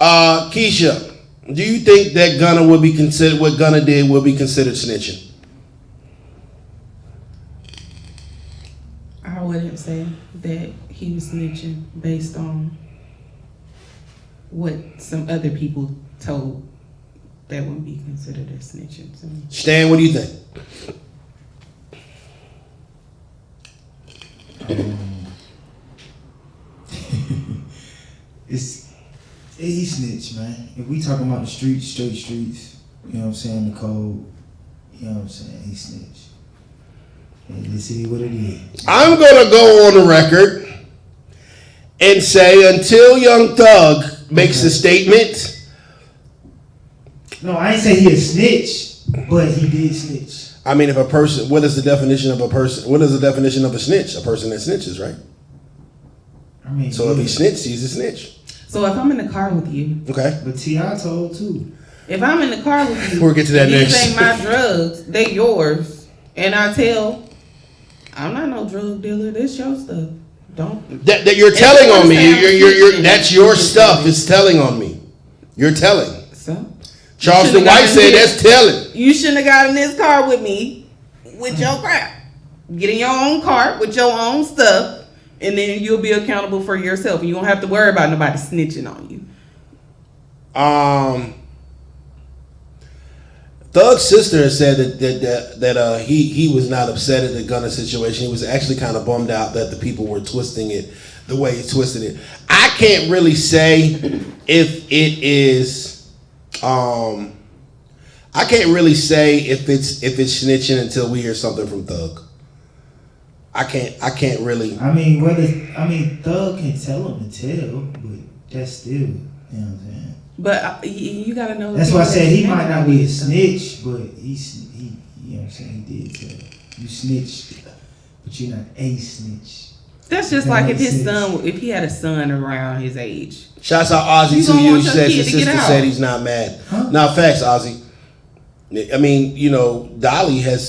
Keisha, Do you think that Gunna would be considered, what Gunna did would be considered snitching? I wouldn't say that he was snitching based on what some other people told. That wouldn't be considered a snitching to me. Stan, what do you think? He snitched, man. If we talking about the streets, straight streets, you know what I'm saying, the code, you know what I'm saying, he snitched. And this is what it is. I'm gonna go on the record and say until Young Thug makes a statement. No, I ain't say he a snitch, but he did snitch. I mean, if a person, what is the definition of a person? What is the definition of a snitch? A person that snitches, right? I mean, so if he snitched, he's a snitch. So if I'm in the car with you, okay. But T.I. told too. If I'm in the car with you, we'll get to that next. These ain't my drugs, they yours, and I tell, I'm not no drug dealer. This your stuff. Don't. That you're telling on me. You're that's your stuff. It's telling on me. You're telling. So. Charleston White said that's telling. You shouldn't have got in this car with me with your crap. Get in your own car with your own stuff. And then you'll be accountable for yourself. And you won't have to worry about nobody snitching on you. Thug's sister has said that he was not upset at the Gunna situation. He was actually kind of bummed out that the people were twisting it the way he twisted it. I can't really say if it is. I can't really say if it's snitching until we hear something from Thug. I can't really. I mean, Thug can tell him to tell, but that's still, you know what I'm saying. But you gotta know. That's why I said he might not be a snitch, but he, you know what I'm saying. He did tell. You snitched, but you're not a snitch. That's just like if his son, if he had a son around his age. Shouts out Ozzy to you. She said his sister said he's not mad. Huh? Now, facts, Ozzy. I mean, you know, Dolly has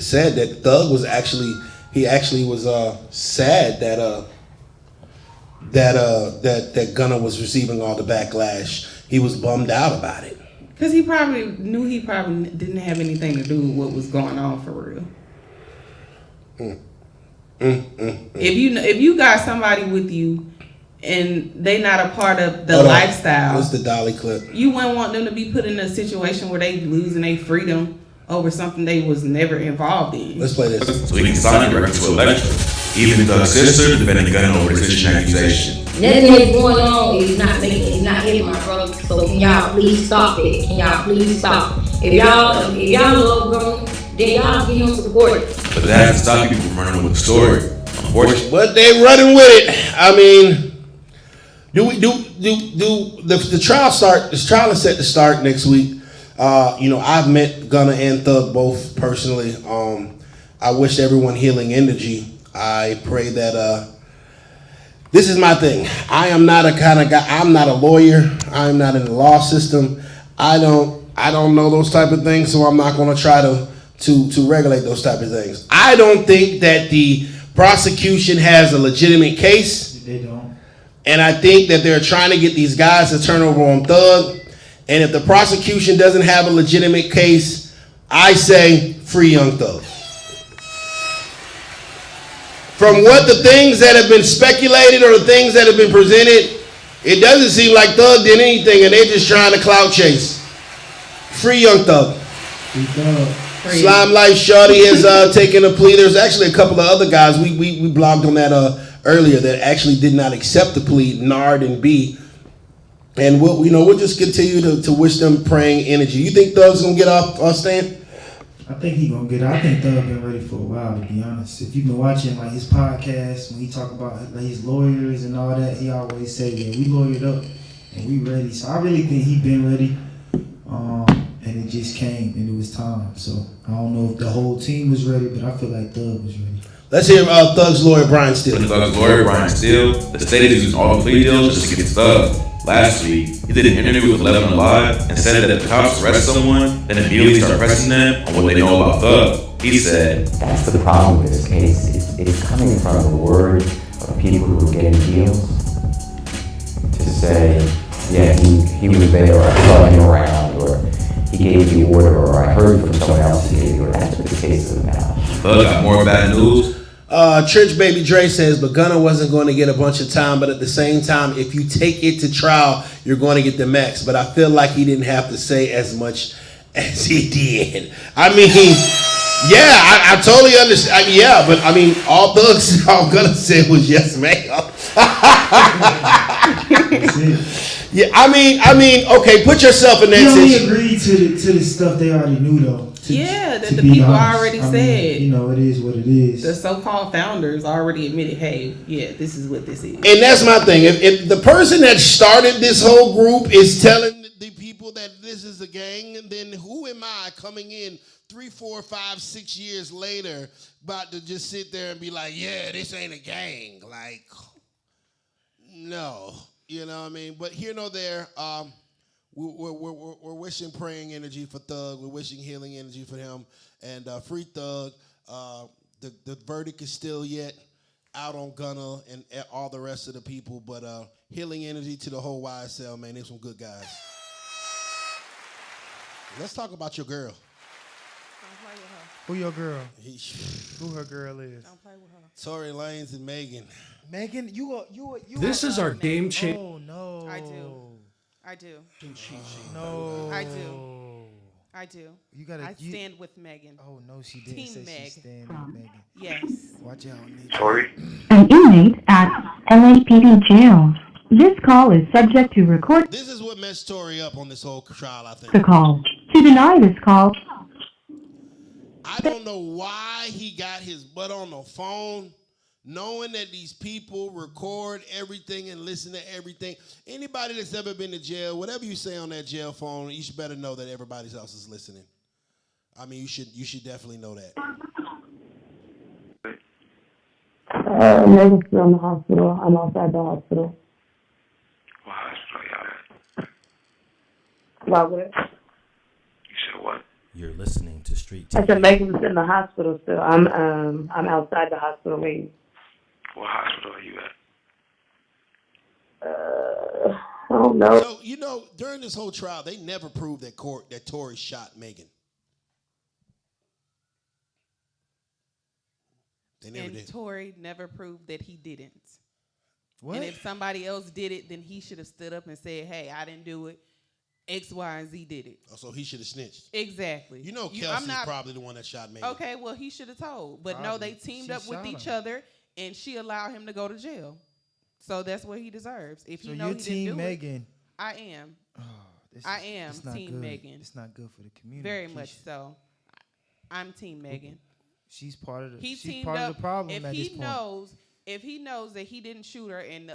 said that Thug was actually. He actually was sad that Gunna was receiving all the backlash. He was bummed out about it. Because he probably knew he probably didn't have anything to do with what was going on for real. If you got somebody with you and they not a part of the lifestyle. What's the Dolly clip? You wouldn't want them to be put in a situation where they losing their freedom over something they was never involved in. Let's play this. So he can sign the record to election. Even Thug's sister defending Gunna over the snitching accusation. Nothing is going on. It's not hitting my brother. So can y'all please stop it? Can y'all please stop? If y'all love Gunna, then y'all give him support. But that has to stop people from running with the story. Unfortunately. But they running with it. I mean, the trial start? This trial is set to start next week. You know, I've met Gunna and Thug both personally. I wish everyone healing energy. I pray that this is my thing. I am not a kind of guy. I'm not a lawyer. I'm not in the law system. I don't know those type of things, so I'm not going to try to regulate those type of things. I don't think that the prosecution has a legitimate case. They don't. And I think that they're trying to get these guys to turn over on Thug. And if the prosecution doesn't have a legitimate case, I say free Young Thug. From what the things that have been speculated or the things that have been presented, it doesn't seem like Thug did anything and they're just trying to clout chase. Free Young Thug. Slime Life Shorty has taken a plea. There's actually a couple of other guys, we blogged on that earlier, that actually did not accept the plea, Nard and B. And we'll just continue to wish them praying energy. You think Thug's gonna get off Stan? I think he gonna get. I think Thug been ready for a while, to be honest. If you've been watching like his podcast, when he talk about like, his lawyers and all that, he always say, "Yeah, we lawyered up and we ready." So I really think he been ready, and it just came and it was time. So I don't know if the whole team was ready, but I feel like Thug was ready. Let's hear Thug's lawyer Brian Steele. Thug's lawyer Brian Steele, the state is using all the plea deals just to get Thug. Last week, he did an interview with 11 Alive and said that if the cops arrest someone, then immediately start pressing them on what they know about Thug. He said, "That's the problem with this case. It's coming from the word of people who are getting deals to say yeah, he was there, or I saw him around, or he gave the order, or I heard from someone else he gave the order. That's what the case is now. Thug got more bad news. Trench Baby Dre says, but Gunna wasn't going to get a bunch of time, but at the same time, if you take it to trial, you're going to get the max. But I feel like he didn't have to say as much as he did. I mean, yeah, I totally understand. Yeah, but I mean, all Gunna said was yes, ma'am. Yeah, I mean, okay, put yourself in that situation. He agreed to the stuff they already knew, though. That the people already said. You know, it is what it is. The so-called founders already admitted, hey, yeah, this is what this is. And that's my thing. If the person that started this whole group is telling the people that this is a gang, then who am I coming in 3, 4, 5, 6 years later about to just sit there and be like, yeah, this ain't a gang? Like, no. You know what I mean? But here nor there, we're wishing praying energy for Thug. We're wishing healing energy for him. And free Thug. The verdict is still yet out on Gunna and all the rest of the people. But healing energy to the whole YSL, man. They're some good guys. Let's talk about your girl. Don't play with her. Who your girl? Who her girl is? Don't play with her. Tory Lanez and Megan. Megan, you. This is our game changer. Oh no. I do. No. I do. I stand with Megan. Oh no, she didn't Team say Meg. she stand with Megan. Yes. Watch out, Tory. An inmate at LAPD jail. This call is subject to record. This is what messed Tory up on this whole trial, I think. The call. To deny this call. I don't know why he got his butt on the phone, knowing that these people record everything and listen to everything. Anybody that's ever been to jail, whatever you say on that jail phone, you should better know that everybody else is listening. I mean, you should definitely know that. Megan's still in the hospital. I'm outside the hospital. What hospital y'all at? About what? You said what? You're listening to Street I said Megan's in the hospital still. I'm outside the hospital waiting. What hospital are you at? I don't know. So, you know, during this whole trial, they never proved that Tory shot Megan. They never did. Tory never proved that he didn't. What? And if somebody else did it, then he should have stood up and said, hey, I didn't do it. X, Y, and Z did it. Oh, so he should have snitched. Exactly. You know Kelsey's probably the one that shot Megan. Okay, well, he should have told. But no, they teamed up with each other, and she allowed him to go to jail. So that's what he deserves. If he knows he didn't do Megan. it, I am. I am Team Megan. It's not good for the community. Very much so. I'm Team Megan. She's part of the. He she's teamed part up. of the problem If at he this point. knows, if he knows that he didn't shoot her and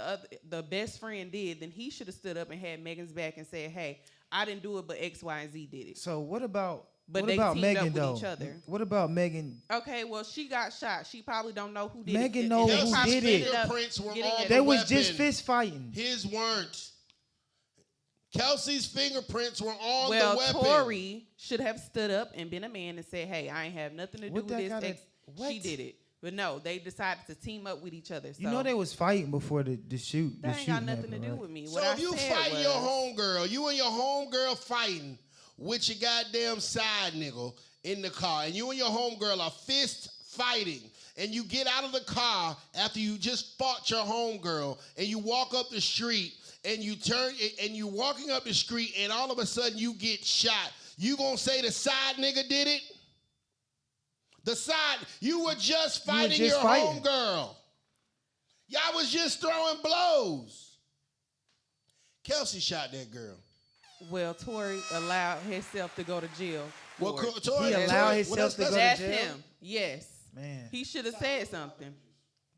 the best friend did, then he should have stood up and had Megan's back and said, "Hey, I didn't do it, but X, Y, and Z did it." So what about? But what they about teamed Megan up with though? each other. What about Megan? Okay, well, she got shot. She probably don't know who did Megan it. know And who did it. Fingerprints were on They the was weapon. just fist fighting. His weren't. Kelsey's fingerprints were on the Well, weapon. Tory should have stood up and been a man and said, "Hey, I ain't have nothing to do with this. X, she did it." But no, they decided to team up with each other. So You know they was fighting before the shoot. that ain't got nothing to do with me. So What if you fighting your homegirl, you and your homegirl fighting with your goddamn side nigga in the car, and you and your homegirl are fist fighting, and you get out of the car after you just fought your homegirl, and you walk up the street, and you turn, and you walking up the street, and all of a sudden you get shot. You gonna say the side nigga did it? The side, you were just fighting your homegirl. Y'all was just throwing blows. Kelsey shot that girl. Well, Tory allowed himself to go to jail. Well, Tory Tory, himself to go to That's jail? him. Yes. Man. He should have said something.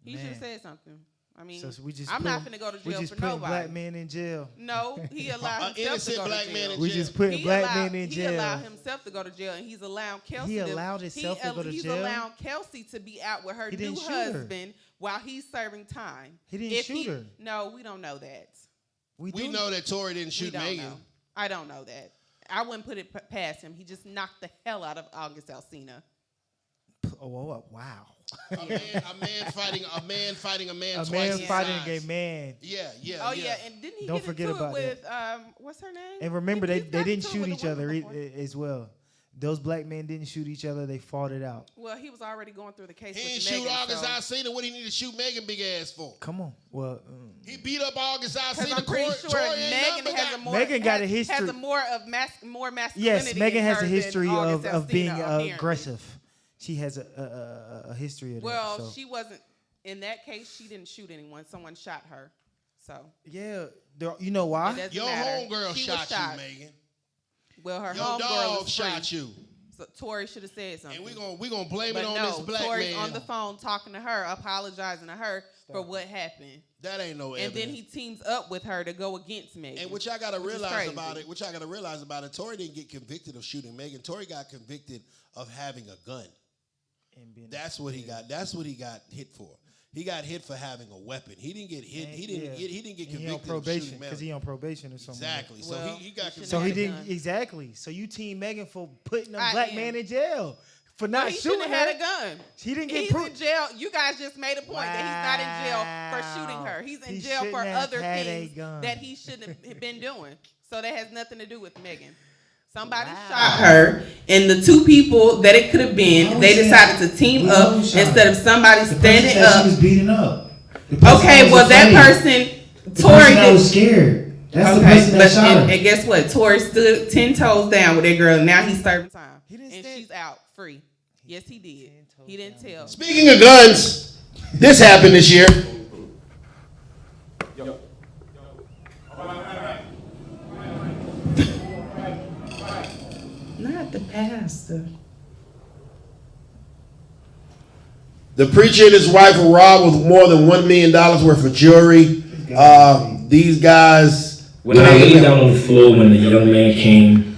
He should have Man. said something. I mean, So we just I'm put not him- finna go to we jail just for putting nobody. black men in jail. No, he allowed himself to innocent go black to man jail. in We just putting black men in He jail. allowed himself to go to jail, and he's allowed Kelsey. He allowed himself to go to He's jail? allowed Kelsey to be out with her He new didn't shoot her. husband while he's serving time. He didn't shoot her. No, we don't know that. We know that Tory didn't shoot We don't Megan. know. I don't know that. I wouldn't put it past him. He just knocked the hell out of Augusta Alsina. wow. A man fighting a man fighting a man A twice man his fighting size. a man. Yeah, yeah. Oh yeah, and didn't he Don't get forget into it about with what's her name? And remember, they didn't into it shoot with each the other woman as well. Those black men didn't shoot each other. They fought it out. Well, he was already going through the case. He with didn't shoot Megan, August so. Alsina. What do you need to shoot Megan big ass for? Come on. Well, he beat up August Alsina. I'm pretty sure Megan got a history. Has a more masculinity. Yes, Megan in has her a than history August of Alsina, being apparently. aggressive. She has a history of that. Well, so. she wasn't in that case. She didn't shoot anyone. Someone shot her. So Yeah, you know why? it doesn't Your matter. homegirl She shot was shot you, Megan. Well, her Your homegirl dog was shot free. you. So Tory should have said something. And we gonna blame but it on no, this black Tory's man. on the phone talking to her, apologizing to her for what happened. That ain't no And evidence. then he teams up with her to go against Megan. And what y'all gotta which is realize crazy. about it, Tory didn't get convicted of shooting Megan. Tory got convicted of having a gun. That's what he got. That's what he got hit for. He got hit for having a weapon. He didn't get hit. He didn't get convicted He on of probation shooting because Megan. he on probation or something. Exactly. So he got convicted. So he didn't exactly. So you team Megan for putting a I black am. man in jail for Well, not he shooting shouldn't have her. had a gun. He didn't get He's proof. in jail. You guys just made a point that he's not in jail for shooting her. He's in He jail for shouldn't have other had a things gun. that he shouldn't have been doing. So that has nothing to do with Megan. Somebody shot her, and the two people that it could have been, they decided to team up instead of somebody standing She up. was beating up. Okay, well that person, Tory I was scared. That's the person that shot her. and guess what? Tory stood 10 toes down with that girl. Now he's serving time, and she's out free. Yes, he did. He didn't tell. Speaking of guns, this happened this year. Not the pastor. The preacher and his wife were robbed with more than $1 million worth of jewelry. These guys. When I laid down on the floor, when the young men came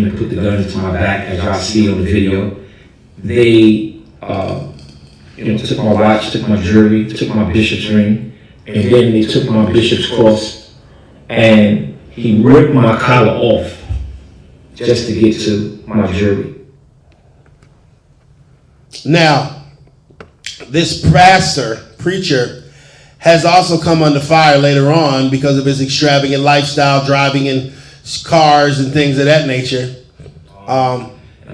and put the guns to my back, as y'all see on the video. They, took my watch, took my jewelry, took my bishop's ring, and then they took my bishop's cross, and he ripped my collar off just to get to my jewelry. Now, this preacher, has also come under fire later on because of his extravagant lifestyle, driving in cars and things of that nature. I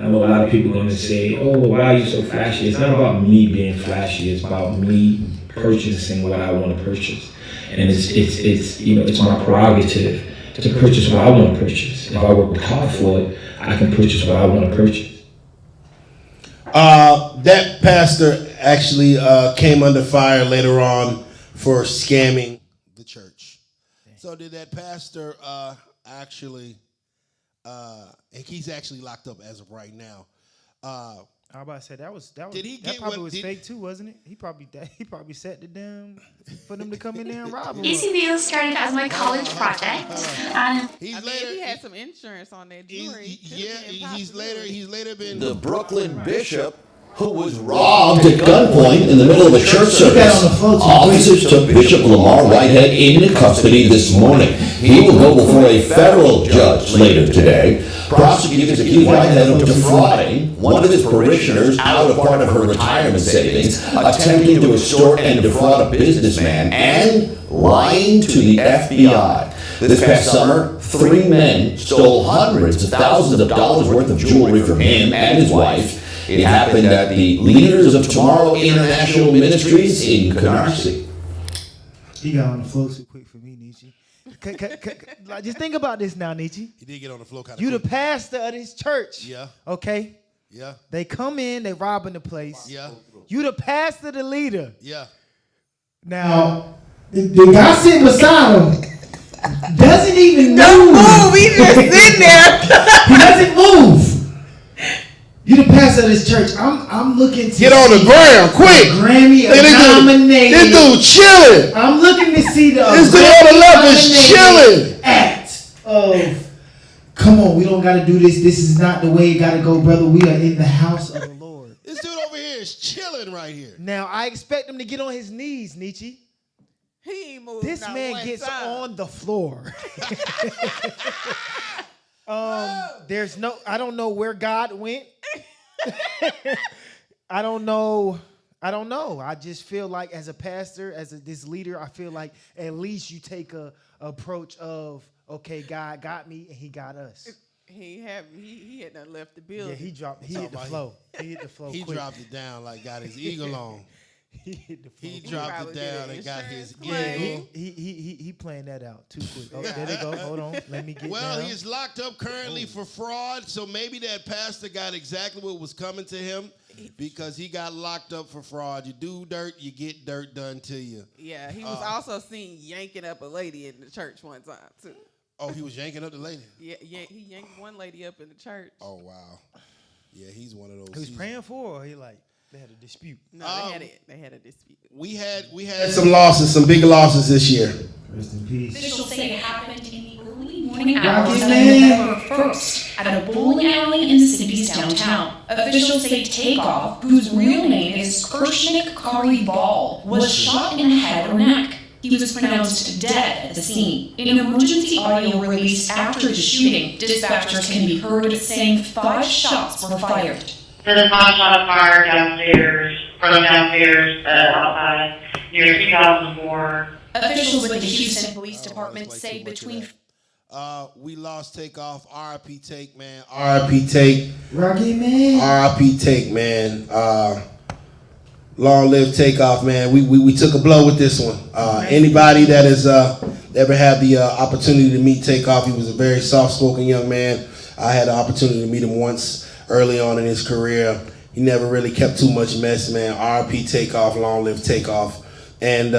know a lot of people are going to say, "Oh, why are you so flashy?" It's not about me being flashy. It's about me purchasing what I want to purchase, and it's my prerogative to purchase what I want to purchase. If I work hard for it, I can purchase what I want to purchase. That pastor actually came under fire later on for scamming the church. So did that pastor actually? He's actually locked up as of right now. I was about to say that Did he that get probably what- was did- fake too, wasn't it? He probably set it down for them to come in there and rob him. ECV started as my college project. He had some insurance on that jewelry. He's later been The Brooklyn bishop who was robbed at gunpoint in the middle of a church service. Officers took Bishop Lamar Whitehead into custody this morning. He will go before a federal judge later today. Prosecutors accuse Whitehead of defrauding one of his parishioners out of part of her retirement savings, attempting to extort and defraud a businessman, and lying to the FBI. This past summer, 3 men stole hundreds of thousands of dollars worth of jewelry from him and his wife. It happened at the Leaders of Tomorrow International Ministries in Canarsie. He got on the floor too quick for me, Nietzsche. Like, just think about this now, Nietzsche. He did get on the floor kind of You the pastor of this church. Yeah. Okay? Yeah. They come in, they robbing the place. Yeah. You the pastor, the leader. Yeah. Now, the guy sitting beside him doesn't even move. He just sitting there. He doesn't move. You the pastor of this church. I'm looking to Get on the ground, quick. Grammy nominated. This dude chilling. I'm looking to see the This dude on the left is chilling. act of, come on, we don't got to do this. This is not the way it got to go, brother. We are in the house of the Lord. This dude over here is chilling right here. Now, I expect him to get on his knees, Nietzsche. He ain't moved. This not man one gets time. on the floor. I don't know where God went. I don't know. I just feel like as a pastor, this leader, I feel like at least you take a approach of, okay, God got me and he got us. He had not left the building. Yeah, he hit the flow. He hit the flow. He quick. dropped it down like got his eagle on. He hit the flow. He dropped it down and got his eagle. Yeah, he playing that out too quick. Oh, there they go. Hold on. Let me get Well, down. he's locked up currently for fraud, so maybe that pastor got exactly what was coming to him because he got locked up for fraud. You do dirt, you get dirt done to you. Yeah, he was also seen yanking up a lady in the church one time too. Oh, he was yanking up the lady? Yeah, he yanked one lady up in the church. Oh, wow. Yeah, he's one of those. He was praying for her, or he like, they had a dispute? No, they had a dispute. We had some losses, some big losses this year. Rest in peace. Officials say it happened in the early morning hours of November 1st at a bowling alley in the city's downtown. Officials say Takeoff, whose real name is Kershnik Kari Ball, was shot in the head or neck. He was pronounced dead at the scene. In an emergency audio released after the shooting, dispatchers can be heard saying 5 shots were fired. There's a 5-shot of fire downstairs, outside, near 2004. Officials with the Houston Police Department say between... We lost Takeoff. R.I.P. Take, man. R.I.P. Take. Rocky, man. R.I.P. Take, man. Long live Takeoff, man. We took a blow with this one. Anybody that has ever had the opportunity to meet Takeoff, he was a very soft-spoken young man. I had the opportunity to meet him once early on in his career. He never really kept too much mess, man. R.I.P. Takeoff, long live Takeoff. And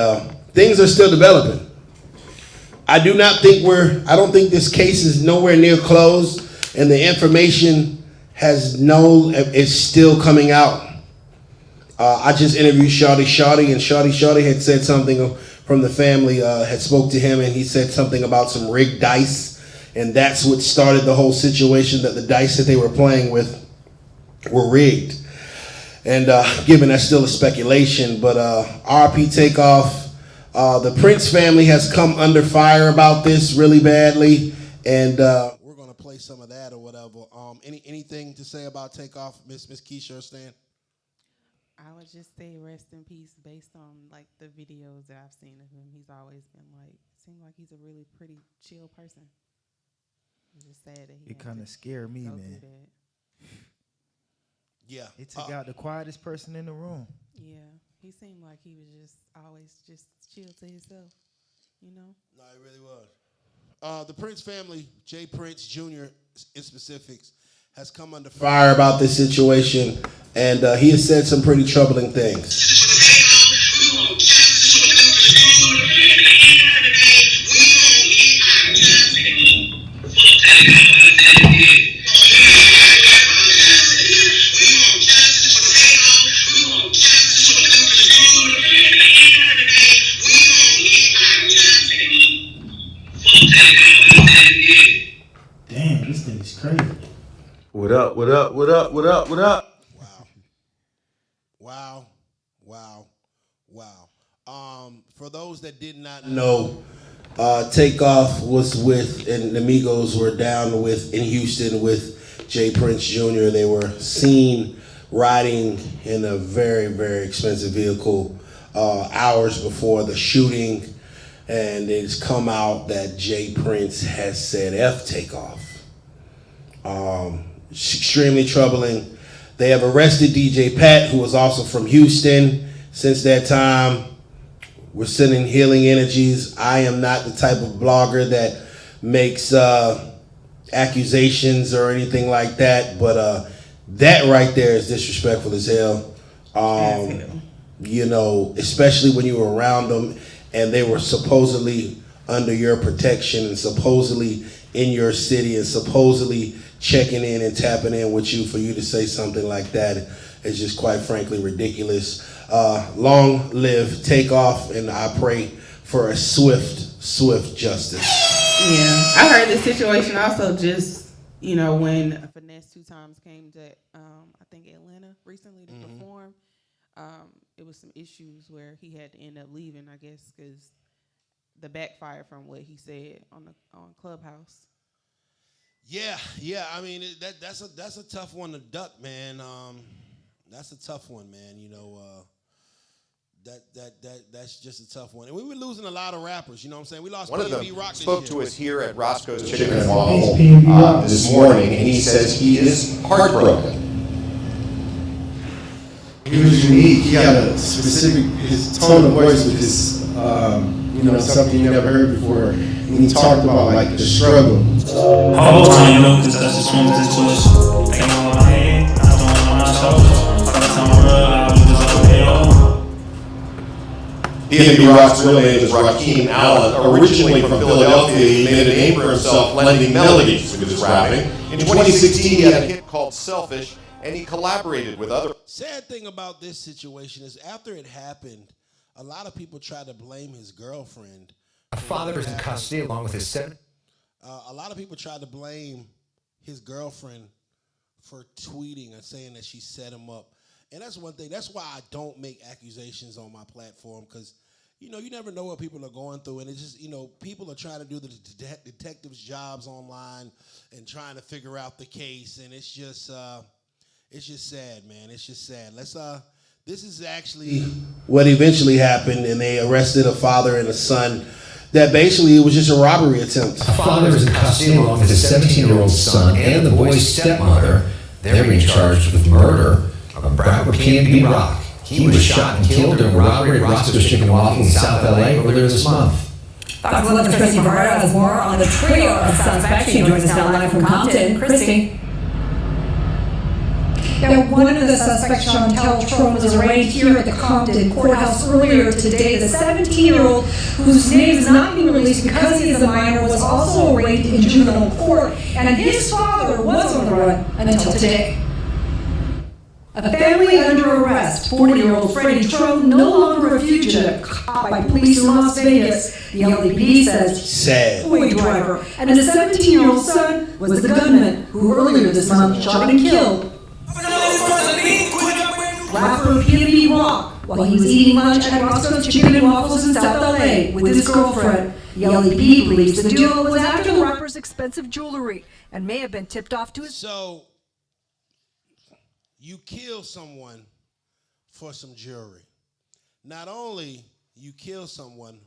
things are still developing. I don't think this case is nowhere near closed, and the information is still coming out. I just interviewed Shawty, and Shawty had said something from the family, had spoke to him, and he said something about some rigged dice, and that's what started the whole situation, that the dice that they were playing with were rigged. And given that's still a speculation, but RP Takeoff, the Prince family has come under fire about this really badly, and we're gonna play some of that or whatever. Anything to say about Takeoff, Miss Keisha or Stan? I would just say rest in peace based on like the videos that I've seen of him. He's always been seemed like he's a really pretty chill person. It's just sad that it kind of scared me, man. Yeah. It took out the quietest person in the room. Yeah. He seemed like he was just always just chill to himself, you know? No, it really was. The Prince family, Jay Prince Jr. in specifics, has come under fire about this situation, and he has said some pretty troubling things. Damn, this thing is crazy. What up, what up, what up, what up, what up? Wow. For those that did not know, Takeoff was with, and the Migos were down in Houston with Jay Prince Jr. They were seen riding in a very, very expensive vehicle hours before the shooting, and it's come out that Jay Prince has said F Takeoff. It's extremely troubling. They have arrested DJ Pat, who was also from Houston. Since that time, we're sending healing energies. I am not the type of blogger that makes accusations or anything like that, but that right there is disrespectful as hell. You know, especially when you were around them and they were supposedly under your protection and supposedly in your city and supposedly checking in and tapping in with you, for you to say something like that is just quite frankly ridiculous. Long live Takeoff, and I pray for a swift justice. Yeah, I heard the situation also just, you know, when Finesse 2 Times came to, I think Atlanta recently to perform. It was some issues where he had to end up leaving, I guess, because the backfire from what he said on Clubhouse. Yeah. I mean, that's a tough one to duck, man. That's a tough one, man. You know, that's just a tough one. And we were losing a lot of rappers. You know what I'm saying? We lost One of them P&B Rock spoke this to year. us here at Roscoe's Chicken and Waffle this morning, and he says he is heartbroken. He was unique. He had a specific, his tone of voice with his, something you never heard before. And he talked about like the struggle. Whole time, cause that's just one this push. Take on my head, I don't on my shoulders. By the time I realize I was just okay, P&B Rock's real name is Rakeem Allen. Originally from Philadelphia, he made a name for himself blending melodies with his rapping. In 2016, he had a hit called Selfish, and he collaborated with other. Sad thing about this situation is after it happened, a lot of people tried to blame his girlfriend. A father is in custody along with his 7. A lot of people tried to blame his girlfriend for tweeting and saying that she set him up. And that's one thing. That's why I don't make accusations on my platform, because, you never know what people are going through. And it's just, people are trying to do the detectives' jobs online and trying to figure out the case. And it's just sad, man. It's just sad. This is actually what eventually happened, and they arrested a father and a son. That basically it was just a robbery attempt. A father is in custody along with his 17-year-old son and the boy's stepmother. They're being charged with murder of rapper P&B Rock. He was shot and killed during a robbery at Roscoe's Chicken and Waffle in South LA earlier this month. Fox 11's Chrisean Rock has more on the trio of suspects. She joins us now live from Compton. Christy. Now, one of the suspects, Chantel Trone, was arraigned here at the Compton courthouse earlier today. The 17-year-old, whose name is not being released because he is a minor, was also arraigned in juvenile court, and his father was on the run until today. A family under arrest, 40-year-old Freddie Trone, no longer a fugitive, caught by police in Las Vegas. The LAPD says sad boy driver, and his 17-year-old son was the gunman who earlier this month shot and killed rapper P&B Rock while he was eating lunch at Roscoe's Chicken and Waffles in South LA with his girlfriend. The LAPD believes the duo was after the rapper's expensive jewelry and may have been tipped off to his. So, you kill someone for some jewelry. Not only you kill someone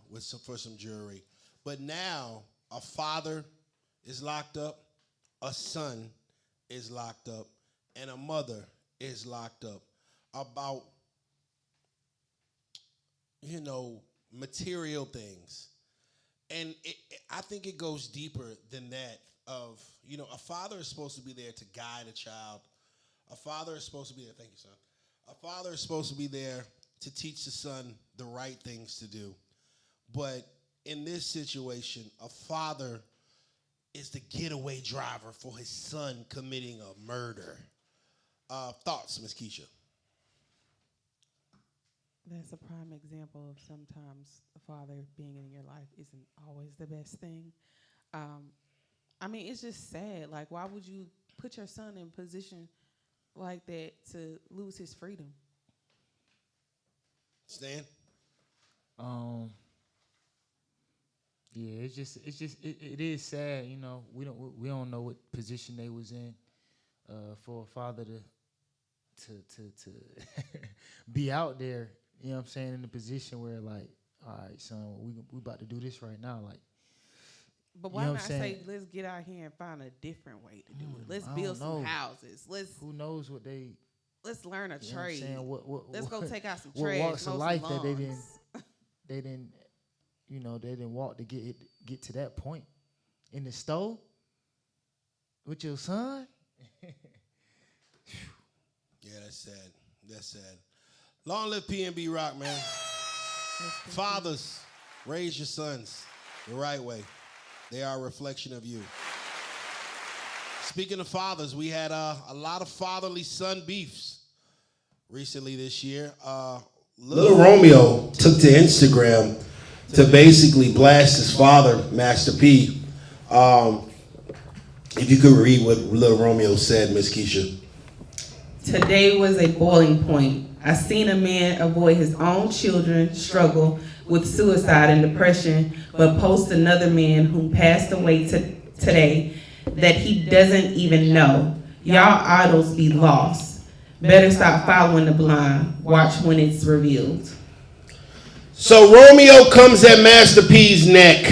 for some jewelry, but now a father is locked up, a son is locked up, and a mother is locked up about, material things. And I think it goes deeper than that of, a father is supposed to be there to guide a child. A father is supposed to be there, thank you, son. A father is supposed to be there to teach the son the right things to do. But in this situation, a father is the getaway driver for his son committing a murder. Thoughts, Ms. Keisha? That's a prime example of sometimes a father being in your life isn't always the best thing. It's just sad. Like, why would you put your son in a position like that to lose his freedom? Stan? Yeah, it is sad. We don't know what position they was in for a father to be out there. You know what I'm saying, in the position where, like, all right, son, we about to do this right now, like. But why not say, let's get out here and find a different way to do it? Let's build some houses. Who knows what they. Let's learn a trade. Let's go take out some what trash. Walks of life that they didn't walk to get to that point. In the store with your son. Yeah, that's sad. That's sad. Long live P&B Rock, man. Fathers, raise your sons the right way. They are a reflection of you. Speaking of fathers, we had a lot of fatherly son beefs recently this year. Lil Romeo took to Instagram to basically blast his father, Master P. If you could read what Lil Romeo said, Miss Keisha. Today was a boiling point. I seen a man avoid his own children struggle with suicide and depression, but post another man who passed away today that he doesn't even know. Y'all idols be lost. Better stop following the blind. Watch when it's revealed. So Romeo comes at Master P's neck.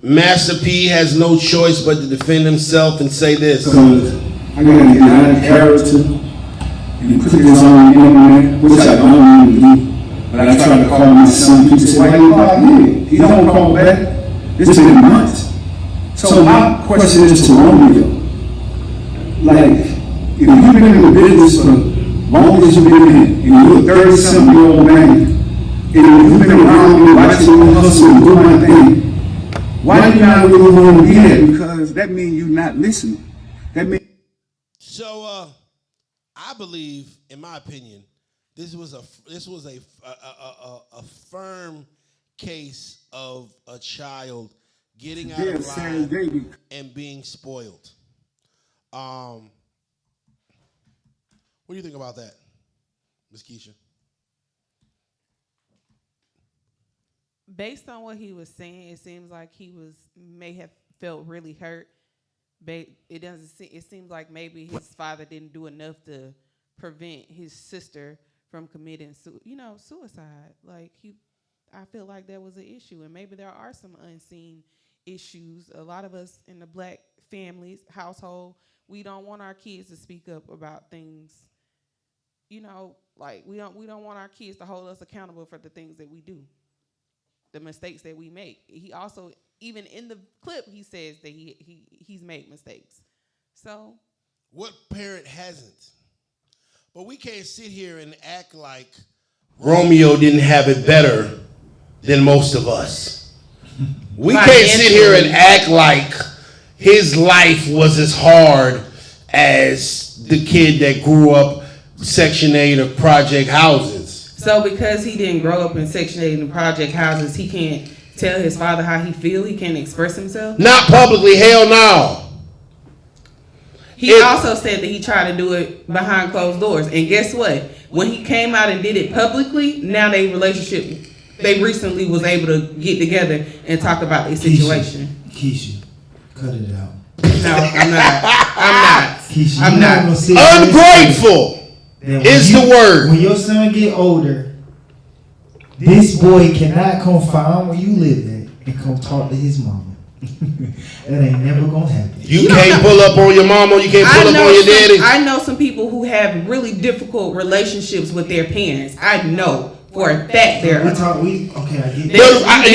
Master P has no choice but to defend himself and say this. I gotta get out of character and put this on the internet, which I don't even do. But I try to call my son. People say, why you not here? He don't call back. It's been months. So my question is to Romeo. Like, if you've been in the business for long as you've been in, and you're a 30-something-year-old man, and you've been around me watching me hustle and do my thing, why do you not really want to be there? Because that means you're not listening. That means. So I believe, in my opinion, this was a firm case of a child getting out of line and being spoiled. What do you think about that, Ms. Keisha? Based on what he was saying, it seems like he may have felt really hurt. It seems like maybe his father didn't do enough to prevent his sister from committing suicide. Like I feel like that was an issue, and maybe there are some unseen issues. A lot of us in the black families household, we don't want our kids to speak up about things. Like we don't want our kids to hold us accountable for the things that we do, the mistakes that we make. He also, even in the clip, he says that he's made mistakes. So, what parent hasn't? But we can't sit here and act like Romeo didn't have it better than most of us. We can't sit here and act like his life was as hard as the kid that grew up Section 8 of project houses. So because he didn't grow up in Section 8 and project houses, he can't tell his father how he feels? He can't express himself? Not publicly, hell no. He also said that he tried to do it behind closed doors. And guess what? When he came out and did it publicly, now they recently was able to get together and talk about their situation. Keisha, cut it out. No, I'm not. Keisha, I'm not. Ungrateful is the word. When your son get older, this boy cannot come find where you live at and come talk to his mama. That ain't never gonna happen. You can't pull up on your mama. You can't pull up on your daddy. I know some people who have really difficult relationships with their parents. I know for a fact there. I get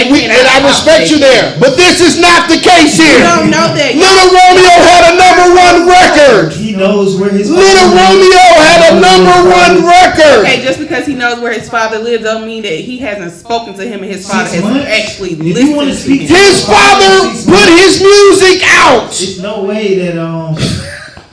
And I respect you there, but this is not the case here. You don't know that. Little Romeo had a #1 record. He knows where his Little Romeo had a #1 record. Okay, just because he knows where his father lives don't mean that he hasn't spoken to him and his father has actually listened to him. His father put his music out. There's no way that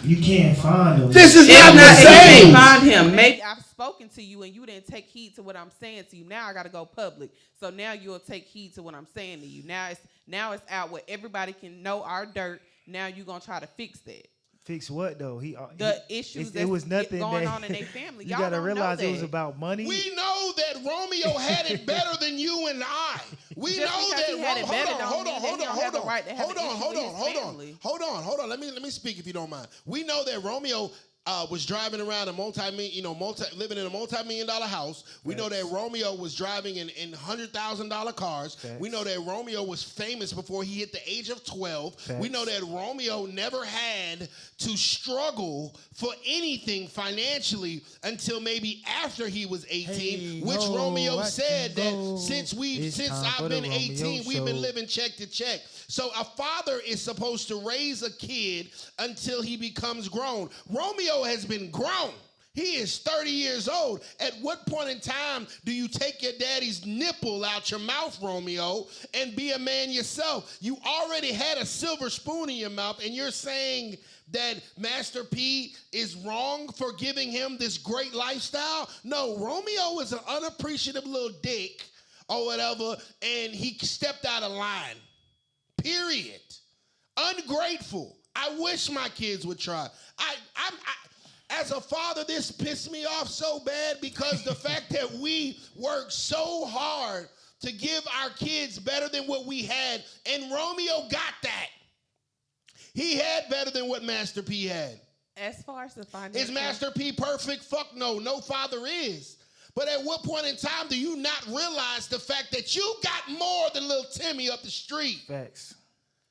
you can't find him. This is not the You same. can't find him. Maybe I've spoken to you and you didn't take heed to what I'm saying to you. Now I got to go public. So now you'll take heed to what I'm saying to you. Now it's out where everybody can know our dirt. Now you're going to try to fix that. Fix what though? The issues it was nothing going that, on in their family. You Y'all gotta don't realize know that. it was about money. We know that Romeo had it better than you and I. We Just know because that. he had it better don't Hold mean on, that hold he on, don't have hold the right to have on, an issue hold with on, his family. hold on. Let me speak if you don't mind. We know that Romeo was driving around living in a multi-million-dollar house. We know that Romeo was driving in $100,000 cars. We know that Romeo was famous before he hit the age of 12. We know that Romeo never had to struggle for anything financially until maybe after he was 18, which Romeo said that since I've been 18, we've been living check to check. So a father is supposed to raise a kid until he becomes grown. Romeo has been grown. He is 30 years old. At what point in time do you take your daddy's nipple out your mouth, Romeo, and be a man yourself? You already had a silver spoon in your mouth, and you're saying that Master P is wrong for giving him this great lifestyle? No, Romeo is an unappreciative little dick or whatever, and he stepped out of line. Period. Ungrateful. I wish my kids would try. As a father, this pissed me off so bad because the fact that we work so hard to give our kids better than what we had, and Romeo got that. He had better than what Master P had. As far as the financial, Is Master P perfect? Fuck no. No father is. But at what point in time do you not realize the fact that you got more than little Timmy up the street? Facts.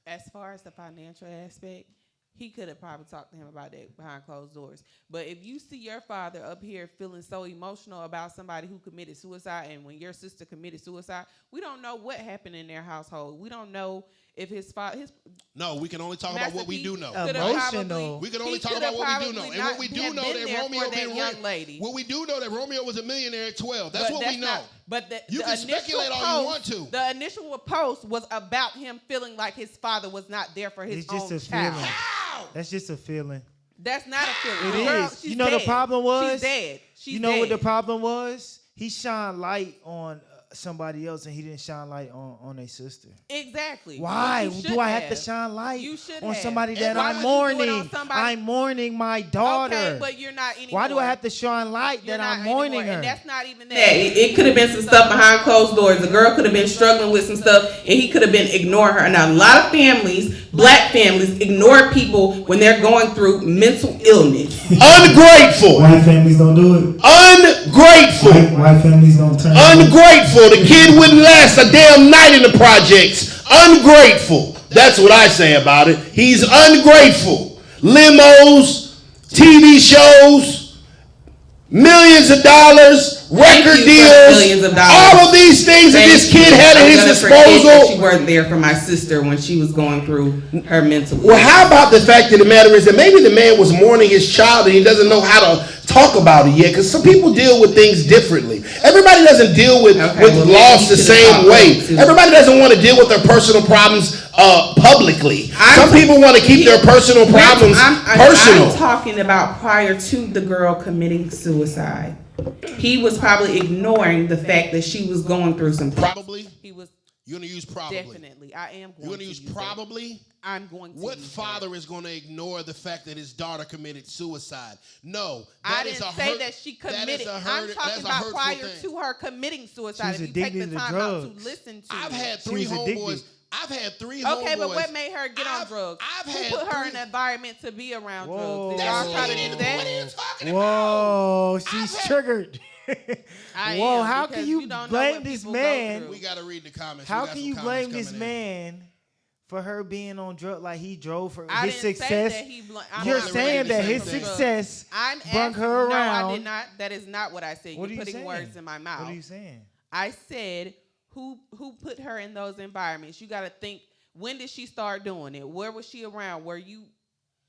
as far as the financial aspect, he could have probably talked to him about that behind closed doors. But if you see your father up here feeling so emotional about somebody who committed suicide, and when your sister committed suicide, we don't know what happened in their household. We don't know if his father... No, we can only talk about what we do know. Emotional. We can only talk about what we do know. And what we do know that Romeo been young lady. What we do know that Romeo was a millionaire at 12. That's what we know. You can speculate all you want to. The initial post was about him feeling like his father was not there for his own child. Feeling. That's just a feeling. That's not a feeling. It Girl, is. You know dead. the problem was? She's dead. You know what the problem was? He shined light on somebody else, and he didn't shine light on their sister. Exactly. Why do I have to shine light on somebody that I'm mourning? I'm mourning my daughter. Okay, but you're not anymore. Why do I have to shine light that I'm mourning her? And that's not even that. It could have been some stuff behind closed doors. The girl could have been struggling with some stuff, and he could have been ignoring her. Now, a lot of families, black families, ignore people when they're going through mental illness. Ungrateful. White families don't do it. Ungrateful. White families don't turn. Ungrateful. The kid wouldn't last a damn night in the projects. Ungrateful. That's what I say about it. He's ungrateful. Limos, TV shows, millions of dollars, record deals, millions of dollars. all of these things that this kid had at his disposal. She weren't there for my sister when she was going through her mental. Well, how about the fact of the matter is that maybe the man was mourning his child and he doesn't know how to talk about it yet, because some people deal with things differently. Everybody doesn't deal with loss the same way. Everybody doesn't want to deal with their personal problems publicly. Some people want to keep their personal problems personal. I'm talking about prior to the girl committing suicide. He was probably ignoring the fact that she was going through some. Probably. He was. You're going to use probably. Definitely. I am going You're going to use probably? I'm going to. What father is going to ignore the fact that his daughter committed suicide? No. I didn't say that she committed. I'm talking about prior to her committing suicide. If you take the time out to listen to I've had three homeboys. Okay, but what made her get on drugs? Who put her in an environment to be around drugs? Did y'all try to do that? What are you talking Whoa, she's triggered. Whoa, how can you blame this man? We got to read the comments. How can you blame this man for her being on drugs? Like he drove her I his didn't success. Say that You're saying that his success brought her around. No, I did not. That is not what I said. You're putting words in my mouth. What are you saying? I said who put her in those environments. You got to think, when did she start doing it? Where was she around? Were you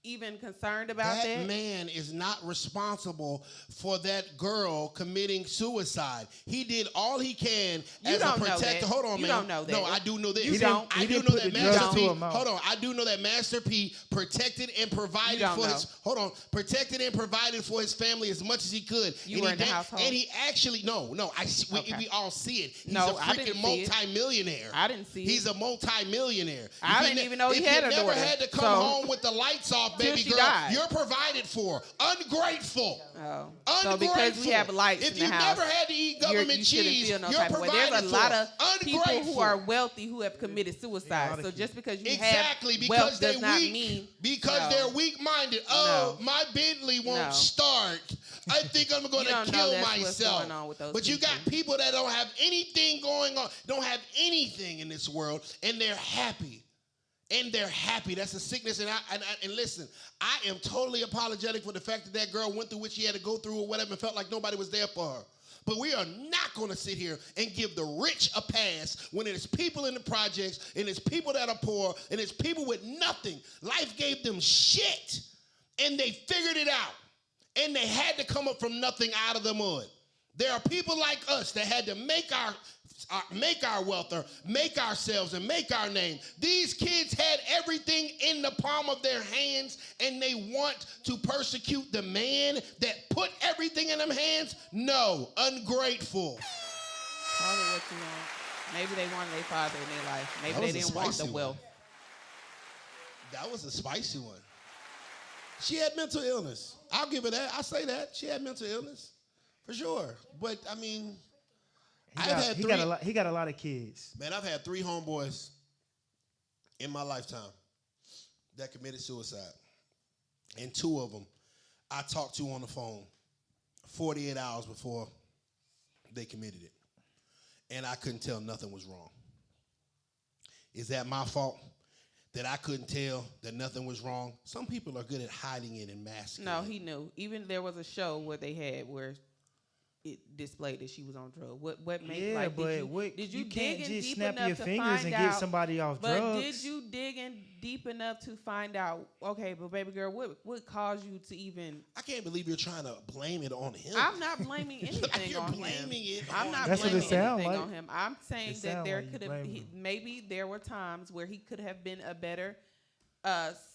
even concerned about that? That man is not responsible for that girl committing suicide. He did all he can as a protector. Hold on, man. You don't know that. No, I do know this. You don't. I do know that Master P. Hold on. I do know that Master P protected and provided for his. Hold on. Protected and provided for his family as much as he could. You were in the household. And he actually we all see it. He's a freaking multi-millionaire. I didn't see it. He's a multi-millionaire. I didn't even know he had a daughter. If you never had to come home with the lights off, baby girl, you're provided for. Ungrateful. Oh. Ungrateful. So because we have lights in the house, if you never had to eat government cheese, you're provided for. There's a lot of people who are wealthy who have committed suicide. So just because you have wealth does not mean they're weak-minded. Oh, my Bentley won't start. I think I'm going to kill myself. But you got people that don't have anything going on, don't have anything in this world, and they're happy. And they're happy. That's a sickness. And listen, I am totally apologetic for the fact that girl went through what she had to go through or whatever and felt like nobody was there for her. But we are not going to sit here and give the rich a pass when it is people in the projects and it's people that are poor and it's people with nothing. Life gave them shit and they figured it out. And they had to come up from nothing out of the mud. There are people like us that had to make our wealth or make ourselves and make our name. These kids had everything in the palm of their hands and they want to persecute the man that put everything in them hands? No, ungrateful. Call it what you want. Maybe they wanted their father in their life. Maybe they didn't want the wealth. That was a spicy one. She had mental illness. I'll give her that. I'll say that. She had mental illness. For sure. But, I mean... He got a lot of kids. Man, I've had 3 homeboys in my lifetime. that committed suicide. And 2 of them I talked to on the phone 48 hours before they committed it. And I couldn't tell nothing was wrong. Is that my fault? That I couldn't tell that nothing was wrong? Some people are good at hiding it and masking No, it. he knew. Even there was a show where they had where it displayed that she was on drugs. What made Yeah, like but did you can't dig in just deep snap enough your to fingers find and out, get somebody off but drugs. did you dig in deep enough to find out? Okay, but baby girl, what caused you to even? I can't believe you're trying to blame it on him. I'm not blaming anything You're on blaming him. it I'm on not That's what blaming it sound anything like. on him. I'm saying It that sound there like you could have blaming him. maybe there were times where he could have been a better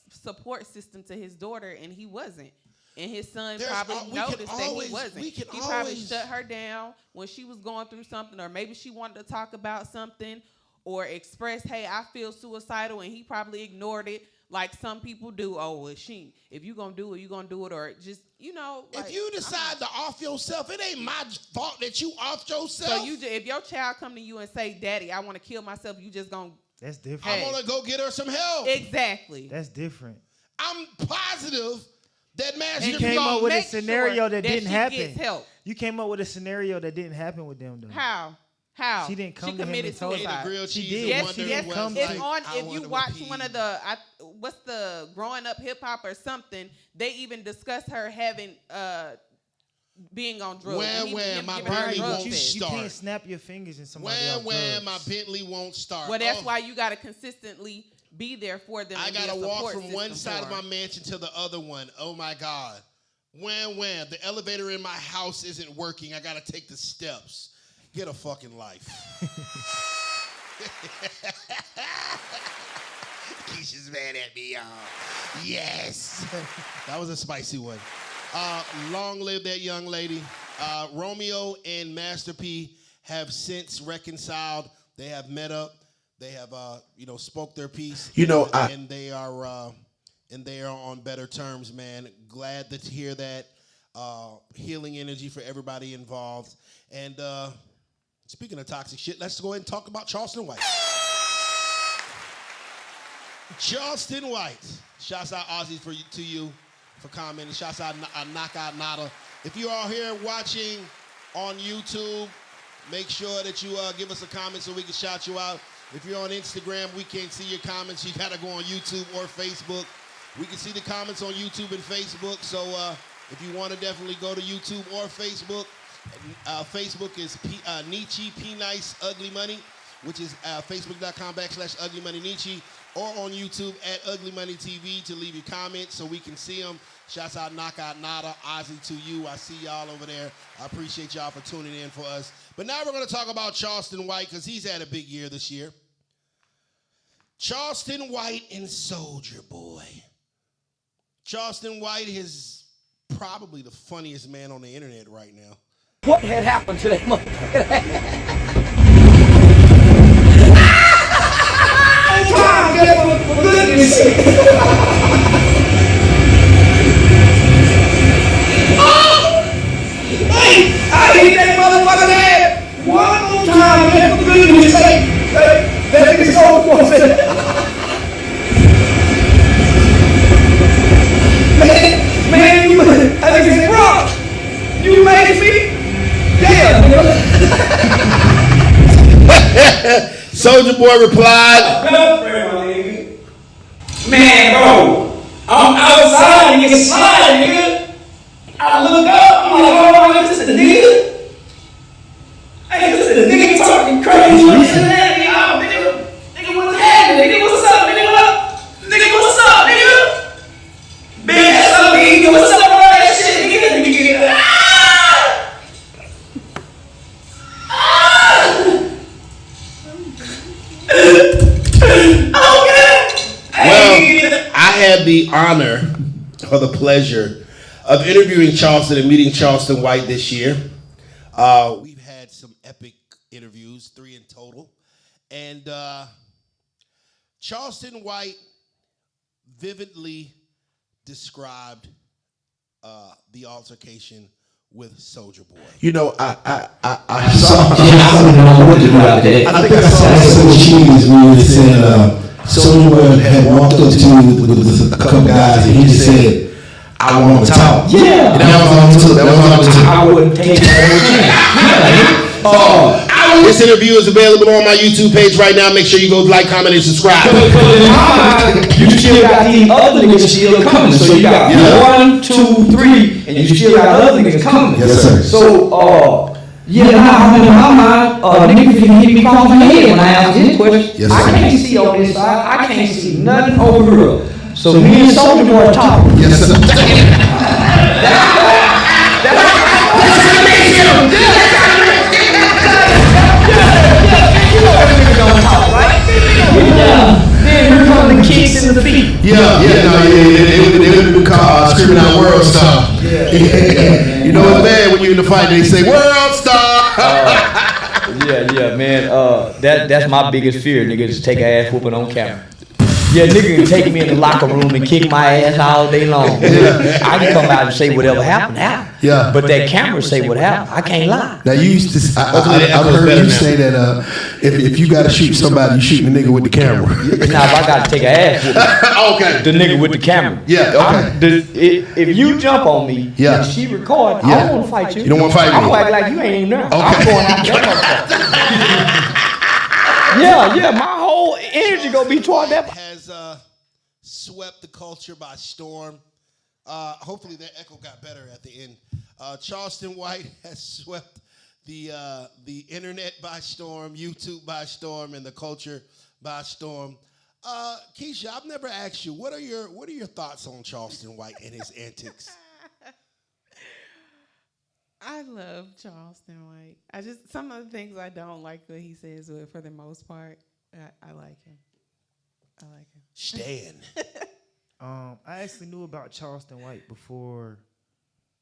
support system to his daughter, and he wasn't. And his son probably noticed that he wasn't. He probably shut her down when she was going through something, or maybe she wanted to talk about something or express, hey, I feel suicidal, and he probably ignored it like some people do. Oh, well, if you gonna do it, you gonna do it, or just, like, if you decide to off yourself, it ain't my fault that you off yourself. So if your child come to you and say, Daddy, I want to kill myself, you just gonna... That's different. I'm gonna go get her some help. Exactly. That's different. I'm positive that Master You came up with a scenario that didn't happen. Gets help. You came up with a scenario that didn't happen with them, though. How? She didn't come she to him committed and told suicide. him. She did. Yes, She didn't come it's to on. If you watch one of the, what's the growing up hip hop or something, they even discuss her having being on drugs. Where my Bentley won't start. You can't snap your fingers in somebody else's Where my Bentley won't start. Well, that's why you got to consistently be there for them. I gotta walk from one side of my mansion to the other one. Oh my God. When the elevator in my house isn't working, I gotta take the steps. Get a fucking life. Keisha's mad at me, y'all. Yes. That was a spicy one. Long live that young lady. Romeo and Master P have since reconciled. They have met up. They have, spoke their piece. And they are on better terms, man. Glad to hear that. Healing energy for everybody involved. And speaking of toxic shit, let's go ahead and talk about Charleston White. Charleston White. Shouts out Ozzy to you for commenting. Shouts out Knockout Nada. If you are here watching on YouTube, make sure that you give us a comment so we can shout you out. If you're on Instagram, we can't see your comments. You got to go on YouTube or Facebook. We can see the comments on YouTube and Facebook. So if you want to definitely go to YouTube or Facebook. Facebook is Nietzsche, P Nice, Ugly Money, which is facebook.com/uglymoneynietzsche, or on YouTube at Ugly Money TV to leave your comments so we can see them. Shouts out Knockout Nada, Ozzy to you. I see y'all over there. I appreciate y'all for tuning in for us. But now we're going to talk about Charleston White because he's had a big year this year. Charleston White and Soulja Boy. Charleston White is probably the funniest man on the internet right now. What had happened to that motherfucker? For goodness sake. Hey, I hit that motherfucker there one more time, man, for goodness sake. That nigga's so Man, I think it's wrong. You made me. Damn. Soulja Boy replied, Man, bro, I'm outside and you slide, nigga. I look up, I'm like, oh, this is the nigga. Hey, this is the nigga talking crazy. Nigga, what's happening? Nigga, what's up, nigga? Nigga, what's up, nigga? Big ass up, nigga, what's up, all that shit, nigga? Well, I had the honor or the pleasure of interviewing Charleston and meeting Charleston White this year. We've had some epic interviews, 3 in total. And Charleston White vividly described the altercation with Soulja Boy? You know, I saw. I don't know what to do out there. I think I saw some cheese when you said Soulja Boy had walked up to you with a couple guys and he just said, "I want to talk." Yeah. And that was on tour. I wouldn't take that. This interview is available on my YouTube page right now. Make sure you go like, comment, and subscribe. You still got these other niggas still coming. So you got 1, 2, 3, and you still got other niggas coming. Yes, sir. So, yeah, now in my mind, niggas can hit me across my head when I ask this question. Yes, I sir. can't see on this side. I can't see nothing over here. So me and Soulja Boy talk. Yes, sir. Then here come the kicks in the feet. They would be called screaming out world star. You know it's bad when you're in the fight and they say world star. Yeah, man. That's my biggest fear, nigga, is to take an ass whooping on camera. Yeah, nigga can take me in the locker room and kick my ass all day long. I can come out and say whatever happened. Yeah. But that camera say what happened. I can't lie. Now you used to. I've heard you say that if you gotta shoot somebody, you shoot the nigga with the camera. Now if I gotta take an ass whooping, Okay. the nigga with the camera. Yeah. Okay. If you jump on me and she record, I don't want to fight you. You don't want to fight me. I'm act like you ain't even there. Okay. I'm going out that motherfucker. Yeah, my whole energy gonna be toward that. Has swept the culture by storm. Hopefully that echo got better at the end. Charleston White has swept the internet by storm, YouTube by storm, and the culture by storm. Keisha, I've never asked you, what are your thoughts on Charleston White and his antics? I love Charleston White. Some of the things I don't like what he says, but for the most part, I like him. Stan. I actually knew about Charleston White before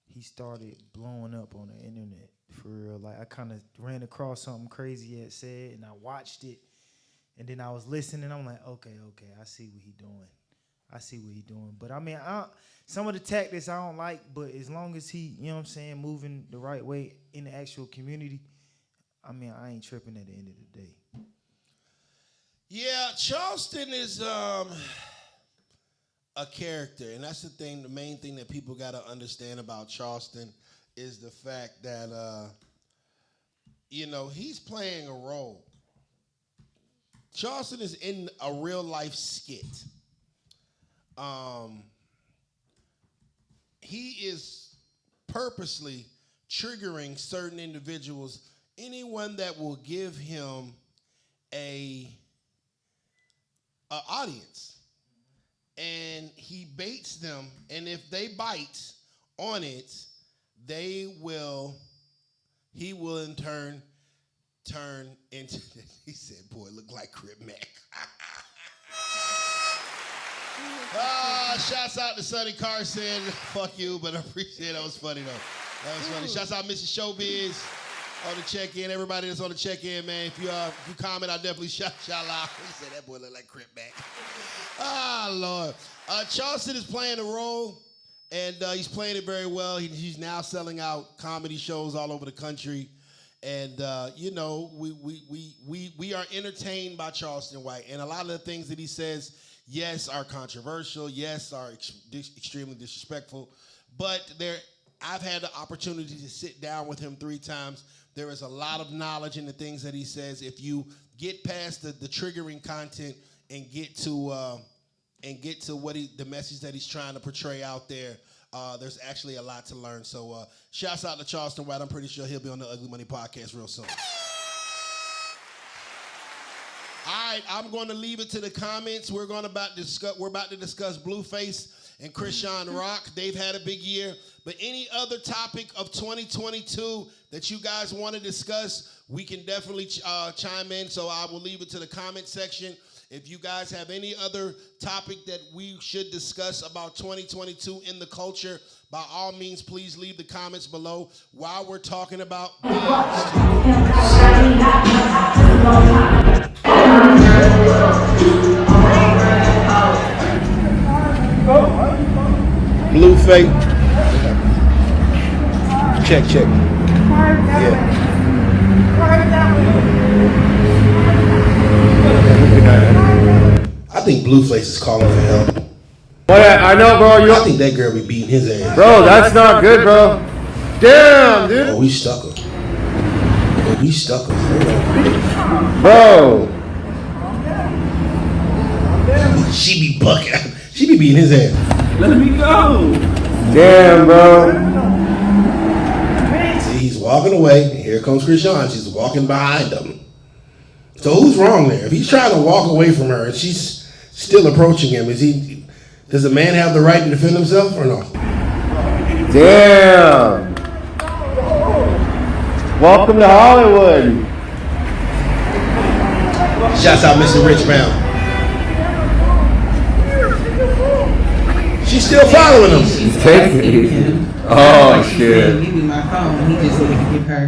he started blowing up on the internet. For real, like I kind of ran across something crazy he had said, and I watched it, and then I was listening. I'm like, okay, I see what he doing. But I mean, some of the tactics I don't like, but as long as he, you know what I'm saying, moving the right way in the actual community, I mean, I ain't tripping at the end of the day. Yeah, Charleston is a character, and that's the main thing that people got to understand about Charleston is the fact that, he's playing a role. Charleston is in a real life skit. He is purposely triggering certain individuals, anyone that will give him a audience, and he baits them, and if they bite on it, he will in turn into, he said, boy, look like Crip Mac. Shouts out to Sonny Carson. Fuck you, but I appreciate it. That was funny, though. That was funny. Shouts out Mrs. Showbiz on the check-in. Everybody that's on the check-in, man. If you comment, I'll definitely shout out. He said that boy look like Crip Mac. Lord. Charleston is playing a role, and he's playing it very well. He's now selling out comedy shows all over the country. And, we are entertained by Charleston White. And a lot of the things that he says, yes, are controversial. Yes, are extremely disrespectful. But I've had the opportunity to sit down with him 3 times. There is a lot of knowledge in the things that he says. If you get past the triggering content and get to what the message that he's trying to portray out there, there's actually a lot to learn. So shouts out to Charleston White. I'm pretty sure he'll be on the Ugly Money podcast real soon. All right, I'm going to leave it to the comments. We're about to discuss Blueface and Chrisean Rock. They've had a big year. But any other topic of 2022 that you guys want to discuss, we can definitely chime in. So I will leave it to the comment section. If you guys have any other topic that we should discuss about 2022 in the culture, by all means, please leave the comments below while we're talking about Blueface. Check. I think Blueface is calling for help. I know, bro. I think that girl be beating his ass. Bro, that's not good, bro. Damn, dude. Oh, we stuck her. Bro. She be bucking. She be beating his ass. Let me go. Damn, bro. See, he's walking away. And here comes Chrisean. She's walking behind him. So who's wrong there? If he's trying to walk away from her and she's still approaching him, does a man have the right to defend himself or no? Damn. Welcome to Hollywood. Shouts out Mr. Rich Brown. She's still following him. She's taking him. Oh, shit. Give me my phone. He just didn't give her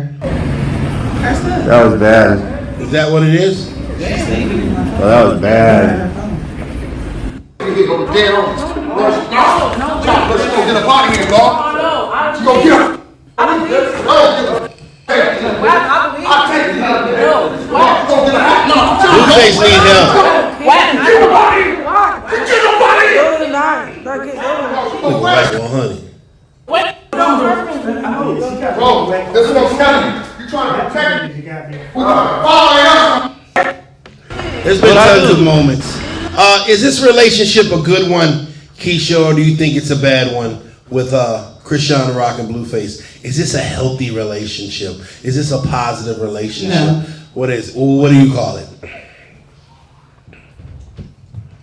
stuff. That was bad. Is that what it is? Oh, that was bad. Blueface need help. Like 100. Bro, this is what's coming. You trying to protect me? There's been tons of moments. Is this relationship a good one, Keisha, or do you think it's a bad one with Chrisean Rock and Blueface? Is this a healthy relationship? Is this a positive relationship? No. What do you call it?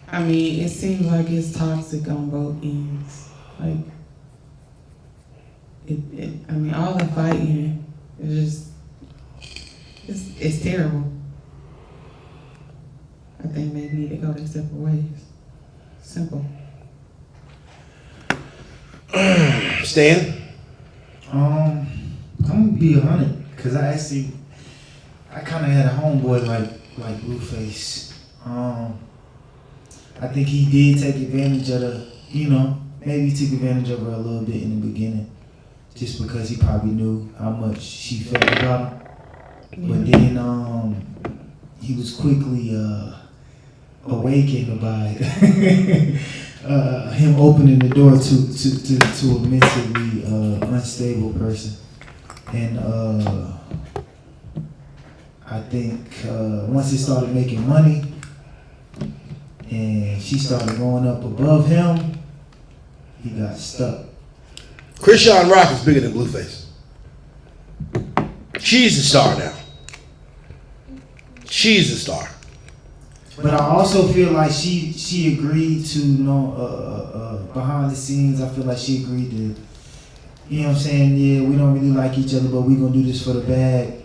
I mean, it seems like it's toxic on both ends. Like, I mean, all the fighting is just, it's terrible. I think they need to go their separate ways. Simple. Stan? I'm gonna be 100 because I kind of had a homeboy like Blueface. I think he did take advantage of maybe he took advantage of her a little bit in the beginning, just because he probably knew how much she felt about him. But then he was quickly awakened by him opening the door to a mentally unstable person. And I think once he started making money and she started going up above him, he got stuck. Chrisean Rock is bigger than Blueface. She's the star now. She's the star. But I also feel like she agreed to, behind the scenes, I feel like she agreed to, you know what I'm saying, yeah, we don't really like each other, but we're going to do this for the bag.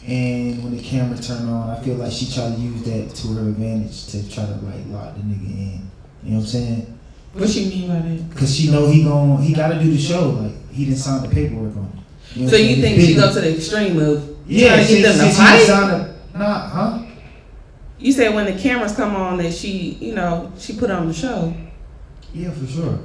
And when the camera turned on, I feel like she tried to use that to her advantage to try to lock the nigga in. You know what I'm saying? What you mean by that? Because she know he got to do the show. Like, he didn't sign the paperwork on it. You know So you think she go to the extreme of trying to get them to fight? You said when the cameras come on that she put on the show. Yeah, for sure.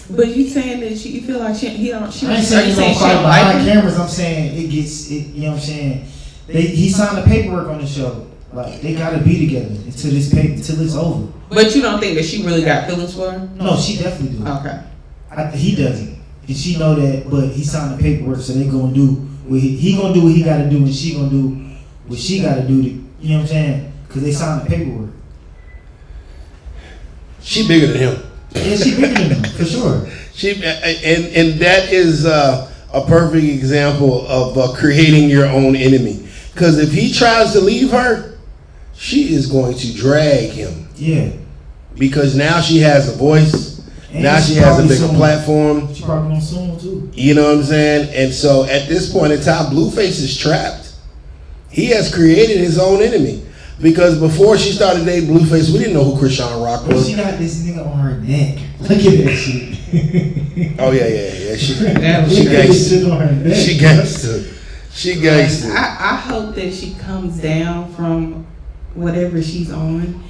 But you saying that you feel like she I ain't saying you don't fight behind cameras. I'm saying you know what I'm saying? He signed the paperwork on the show. Like, they gotta be together until it's over. But you don't think that she really got feelings for her? No, she definitely do. Okay. He doesn't, and she know that. But he signed the paperwork, so they gonna do what he gonna do what he gotta do, and she gonna do what she gotta do. You know what I'm saying? Because they signed the paperwork. She bigger than him. Yeah, she bigger than him for sure. And that is a perfect example of creating your own enemy. Because if he tries to leave her, she is going to drag him. Yeah. Because now she has a voice. And now she has a bigger platform. She probably gonna sue him too. You know what I'm saying? And so at this point in time, Blueface is trapped. He has created his own enemy. Because before she started dating Blueface, we didn't know who Chrisean Rock was. She got this nigga on her neck. Look at that shit. Oh yeah. She gangsta. She gangsta. She gangsta. I hope that she comes down from whatever she's on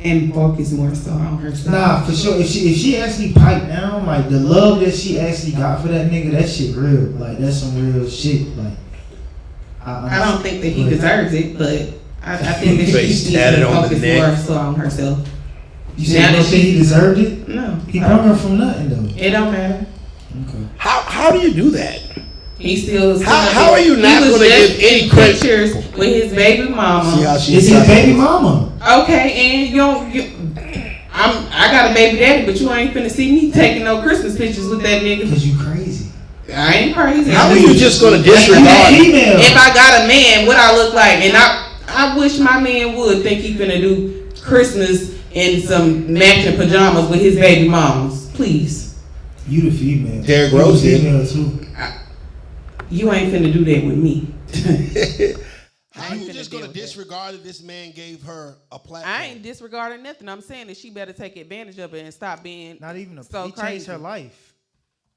and focus more so on herself. Nah, for sure. If she actually piped down, like the love that she actually got for that nigga, that shit real. Like that's some real shit. Like I don't think that he deserves it, but I think that she needs to focus more so on herself. You said he deserved it? No. He brought her from nothing though. It don't matter. Okay. How do you do that? He still. How are you not going to give any credit? Pictures with his baby mama. See how she It's his baby mama. Okay, and I got a baby daddy, but you ain't finna see me taking no Christmas pictures with that nigga. Cause you crazy. I ain't crazy. How are you just going to disregard? If I got a man, what I look like, and I wish my man would think he finna do Christmas in some matching pajamas with his baby mamas. Please. You the female. Derrick Rose did. Too. You ain't finna do that with me. How you just gonna disregard that this man gave her a platform? I ain't disregarding nothing. I'm saying that she better take advantage of it and stop being not even so he crazy. changed her life.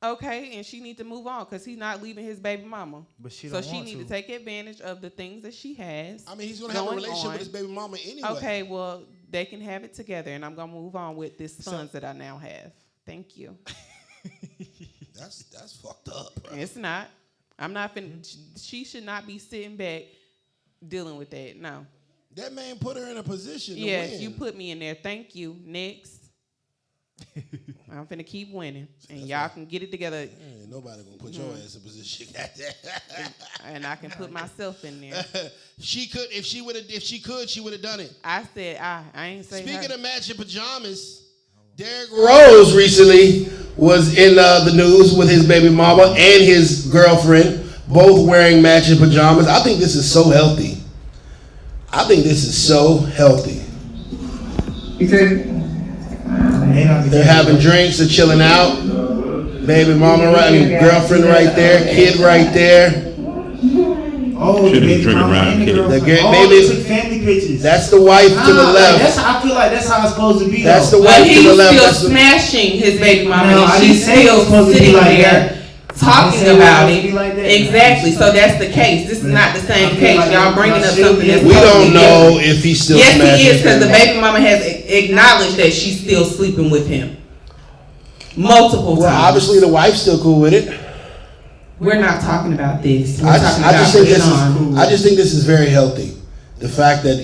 Okay, and she need to move on because he's not leaving his baby mama. But she so she need to take advantage of the things that she has. I mean, he's gonna have a relationship with his baby mama anyway. Okay, well they can have it together, and I'm gonna move on with this sons that I now have. Thank you. That's fucked up. Bro. It's not. I'm not finna. She should not be sitting back dealing with that. No. That man put her in a position to yes, win. you put me in there. Thank you. Next. I'm finna keep winning, and y'all can get it together. Ain't nobody gonna put your ass in a position. And I can put myself in there. She could, if she could, she would have done it. I said I ain't saying. Speaking of matching pajamas, Derrick Rose recently was in the news with his baby mama and his girlfriend, both wearing matching pajamas. I think this is so healthy. They're having drinks, they're chilling out. Baby mama girlfriend right there, kid right there. Oh, should have drinking around kid. They took family pictures. That's the wife to the left. I feel like that's how it's supposed to be. That's the wife to the left. He's still smashing his baby mama, No, and she's still sitting there talking about it. Like exactly. So that's the case. This is not the same case. Like y'all bringing up something that's we totally don't know different. if he's still yes, smashing. Yes, he is, because the baby mama has acknowledged that she's still sleeping with him multiple times. Well, obviously the wife's still cool with it. We're not talking about this. I just think this is very healthy. The fact that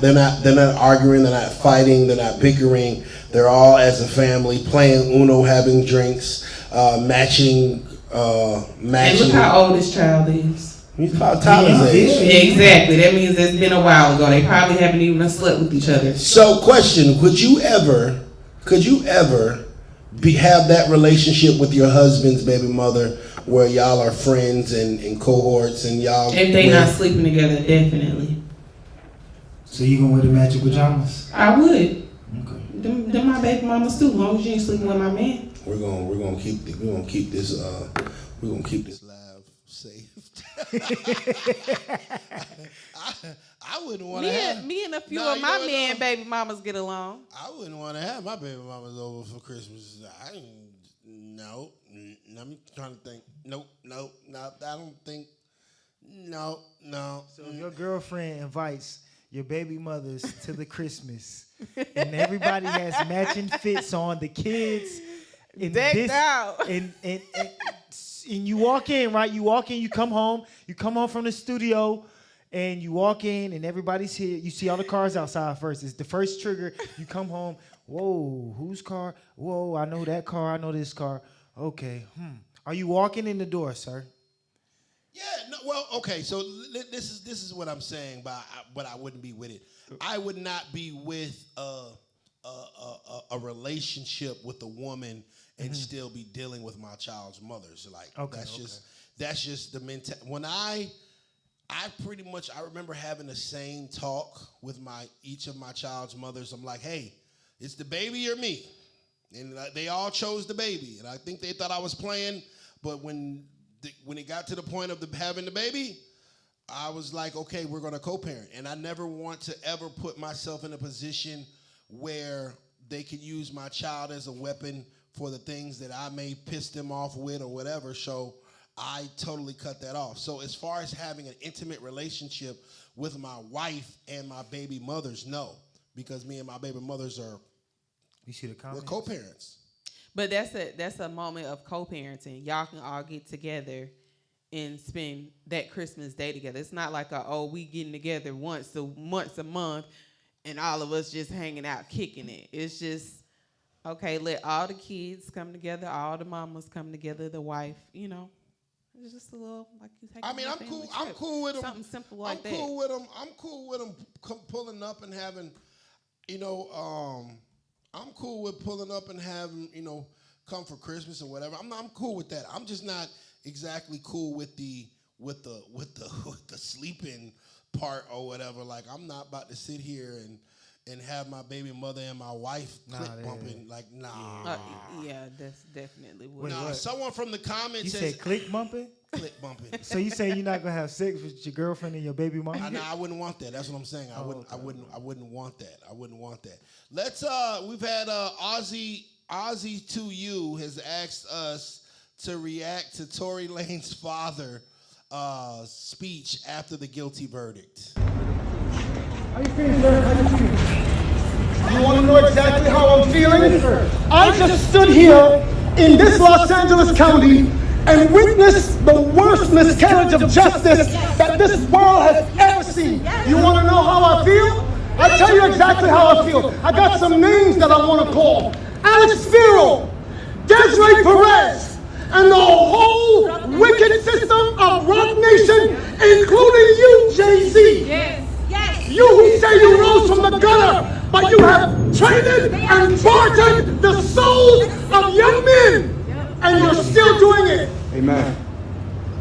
they're not arguing, they're not fighting, they're not bickering. They're all as a family playing Uno, having drinks, matching. And look how old this child is. He's about Tyler's age. Exactly. That means it's been a while ago. They probably haven't even slept with each other. So, question: Could you ever have that relationship with your husband's baby mother, where y'all are friends and cohorts, and y'all? If they not sleeping together, definitely. So you gonna wear the matching pajamas? I would. Okay. Them my baby mamas too. As long as you ain't sleeping with my man. We're gonna keep this live safe. I wouldn't want to have me and a few of my man baby mamas get along. I wouldn't want to have my baby mamas over for Christmas. No. I'm trying to think. Nope. I don't think. No. So if your girlfriend invites your baby mothers to the Christmas, and everybody has matching fits on, the kids decked out, and you walk in, right? You come home from the studio, and you walk in, and everybody's here. You see all the cars outside first. It's the first trigger. You come home. Whoa, whose car? Whoa, I know that car. I know this car. Okay. Are you walking in the door, sir? Yeah. No. Well. Okay. So this is what I'm saying. But I wouldn't be with it. I would not be with a relationship with a woman and still be dealing with my child's mothers. Like that's just the mentality. When I pretty much I remember having the same talk with each of my child's mothers. I'm like, hey, it's the baby or me. And they all chose the baby. And I think they thought I was playing. But when it got to the point of having the baby, I was like, okay, we're going to co-parent. And I never want to ever put myself in a position where they can use my child as a weapon for the things that I may piss them off with or whatever. So I totally cut that off. So as far as having an intimate relationship with my wife and my baby mothers, no. because me and my baby mothers we're co-parents. But that's a moment of co-parenting. Y'all can all get together and spend that Christmas day together. It's not like we getting together once a month and all of us just hanging out kicking it. It's just, okay, let all the kids come together, all the mamas come together, the wife, It's just a little like you take. I mean, I'm cool with them. Something simple like that. I'm cool with them pulling up and having, I'm cool with pulling up and having, come for Christmas or whatever. I'm cool with that. I'm just not exactly cool with the sleeping part or whatever. Like, I'm not about to sit here and have my baby mother and my wife click bumping. Like, nah. Yeah, that's definitely what. Nah, someone from the comments You said click bumping? Click bumping. So you say you're not gonna have sex with your girlfriend and your baby mama? Nah, I wouldn't want that. That's what I'm saying. I wouldn't want that. I wouldn't want that. Let's we've had Ozzy to You has asked us to react to Tory Lanez father speech after the guilty verdict. How you feeling, sir? How you feeling? You want to know exactly how I'm feeling? I just stood here in this Los Angeles County and witnessed the worst miscarriage of justice that this world has ever seen. You want to know how I feel? I'll tell you exactly how I feel. I got some names that I want to call. Alex Spiro, Desiree Perez, and the whole wicked system of Rock Nation, including you, Jay-Z. Yes. You who say you rose from the gutter, but you have traded and bartered the souls of young men, and you're still doing it. Amen.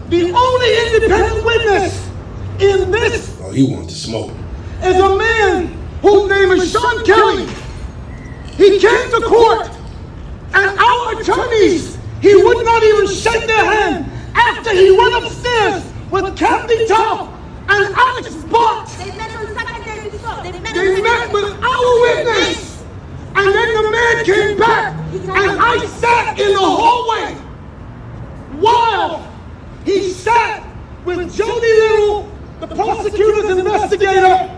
The only independent witness in this he wants to smoke. Is a man whose name is Sean Kelly. He came to court, and our attorneys, he would not even shake their hand after he went upstairs with Captain Top and Alex Bott. They met with our witness, and then the man came back, and I sat in the hallway while he sat with Jody Little, the prosecutor's investigator,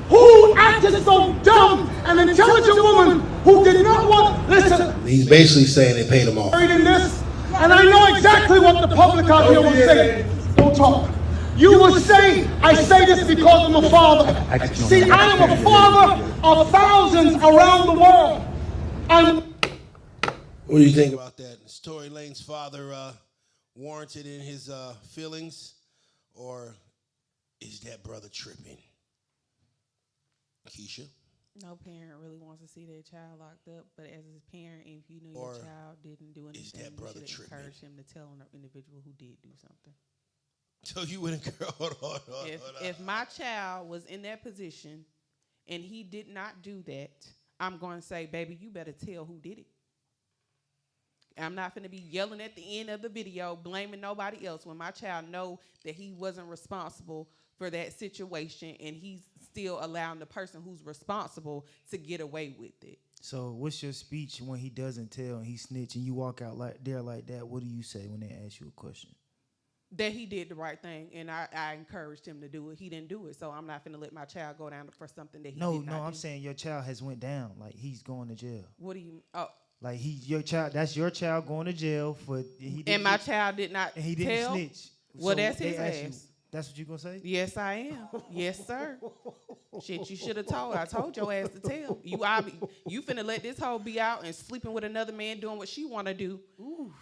who acted so dumb, an intelligent woman who did not want, listen. He's basically saying they paid him off. In this, and I know exactly what the public out here will say. Don't talk. You will say, I say this because I'm a father. See, I am a father of thousands around the world. What do you think about that? Is Tory Lanez's father warranted in his feelings, or is that brother tripping? Keisha? No parent really wants to see their child locked up, but as a parent, if you know your child didn't do anything, is that brother you should tripping? Encourage him to tell an individual who did do something. So you would encourage, hold on. If my child was in that position and he did not do that, I'm going to say, baby, you better tell who did it. I'm not going to be yelling at the end of the video, blaming nobody else when my child know that he wasn't responsible for that situation, and he's still allowing the person who's responsible to get away with it. So what's your speech when he doesn't tell and he snitch and you walk out like that? What do you say when they ask you a question? That he did the right thing, and I encouraged him to do it. He didn't do it, so I'm not going to let my child go down for something that he did not do. No, I'm saying your child has went down. Like, he's going to jail. What do you? Oh. Like, your child. That's your child going to jail for. And my child did not. And he didn't tell? snitch. Well, So that's his they ask ass. you, that's what you gonna say? Yes, I am. Yes, sir. Shit, you should have told. I told your ass to tell. You finna let this hoe be out and sleeping with another man doing what she wanna do. Ooh.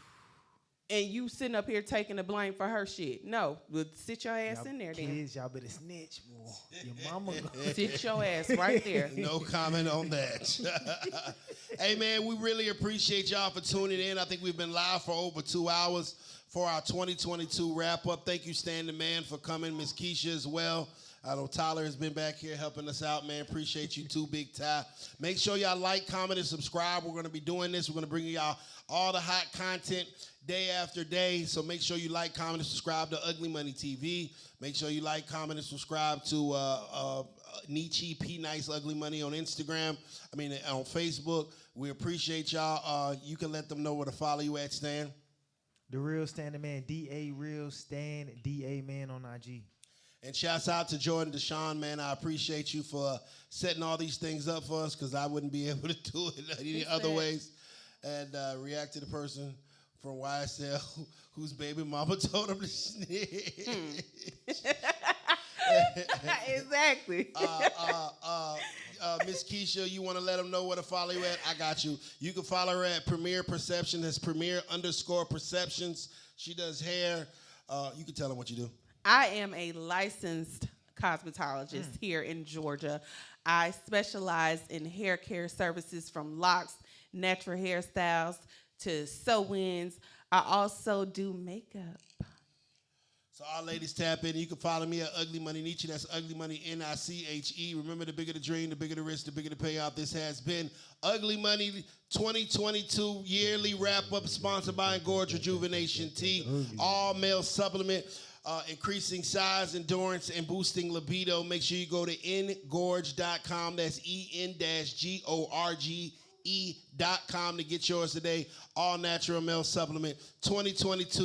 And you sitting up here taking the blame for her shit. No, but sit your ass in there then. Kids, y'all better snitch more. Your mama sit your ass right there. No comment on that. Hey, man, we really appreciate y'all for tuning in. I think we've been live for over 2 hours for our 2022 wrap-up. Thank you, Stan the Man, for coming. Miss Keisha as well. I know Tyler has been back here helping us out, man. Appreciate you too, Big Ty. Make sure y'all like, comment, and subscribe. We're going to be doing this. We're going to bring y'all all the hot content day after day. So make sure you like, comment, and subscribe to Ugly Money TV. Make sure you like, comment, and subscribe to Nietzsche P Nice Ugly Money on Instagram. On Facebook. We appreciate y'all. You can let them know where to follow you at, Stan. The Real Stan the Man, D-A Real Stan, D-A Man on IG. And shouts out to Jordan Deshaun, man. I appreciate you for setting all these things up for us because I wouldn't be able to do it any other ways. And react to the person from YSL whose baby mama told him to snitch. Exactly. Miss Keisha, you want to let them know where to follow you at? I got you. You can follow her at Premier Perception. That's Premier_Perceptions. She does hair. You can tell them what you do. I am a licensed cosmetologist here in Georgia. I specialize in hair care services from locks, natural hairstyles, to sew-ins. I also do makeup. So all ladies tap in. You can follow me at Ugly Money Nietzsche. That's Ugly Money Niche. Remember, the bigger the dream, the bigger the risk, the bigger the payout. This has been Ugly Money 2022 yearly wrap-up sponsored by Engorge Rejuvenation Tea. All male supplement. Increasing size, endurance, and boosting libido. Make sure you go to engorge.com. That's EN-GORGE.com to get yours today. All natural male supplement 2022.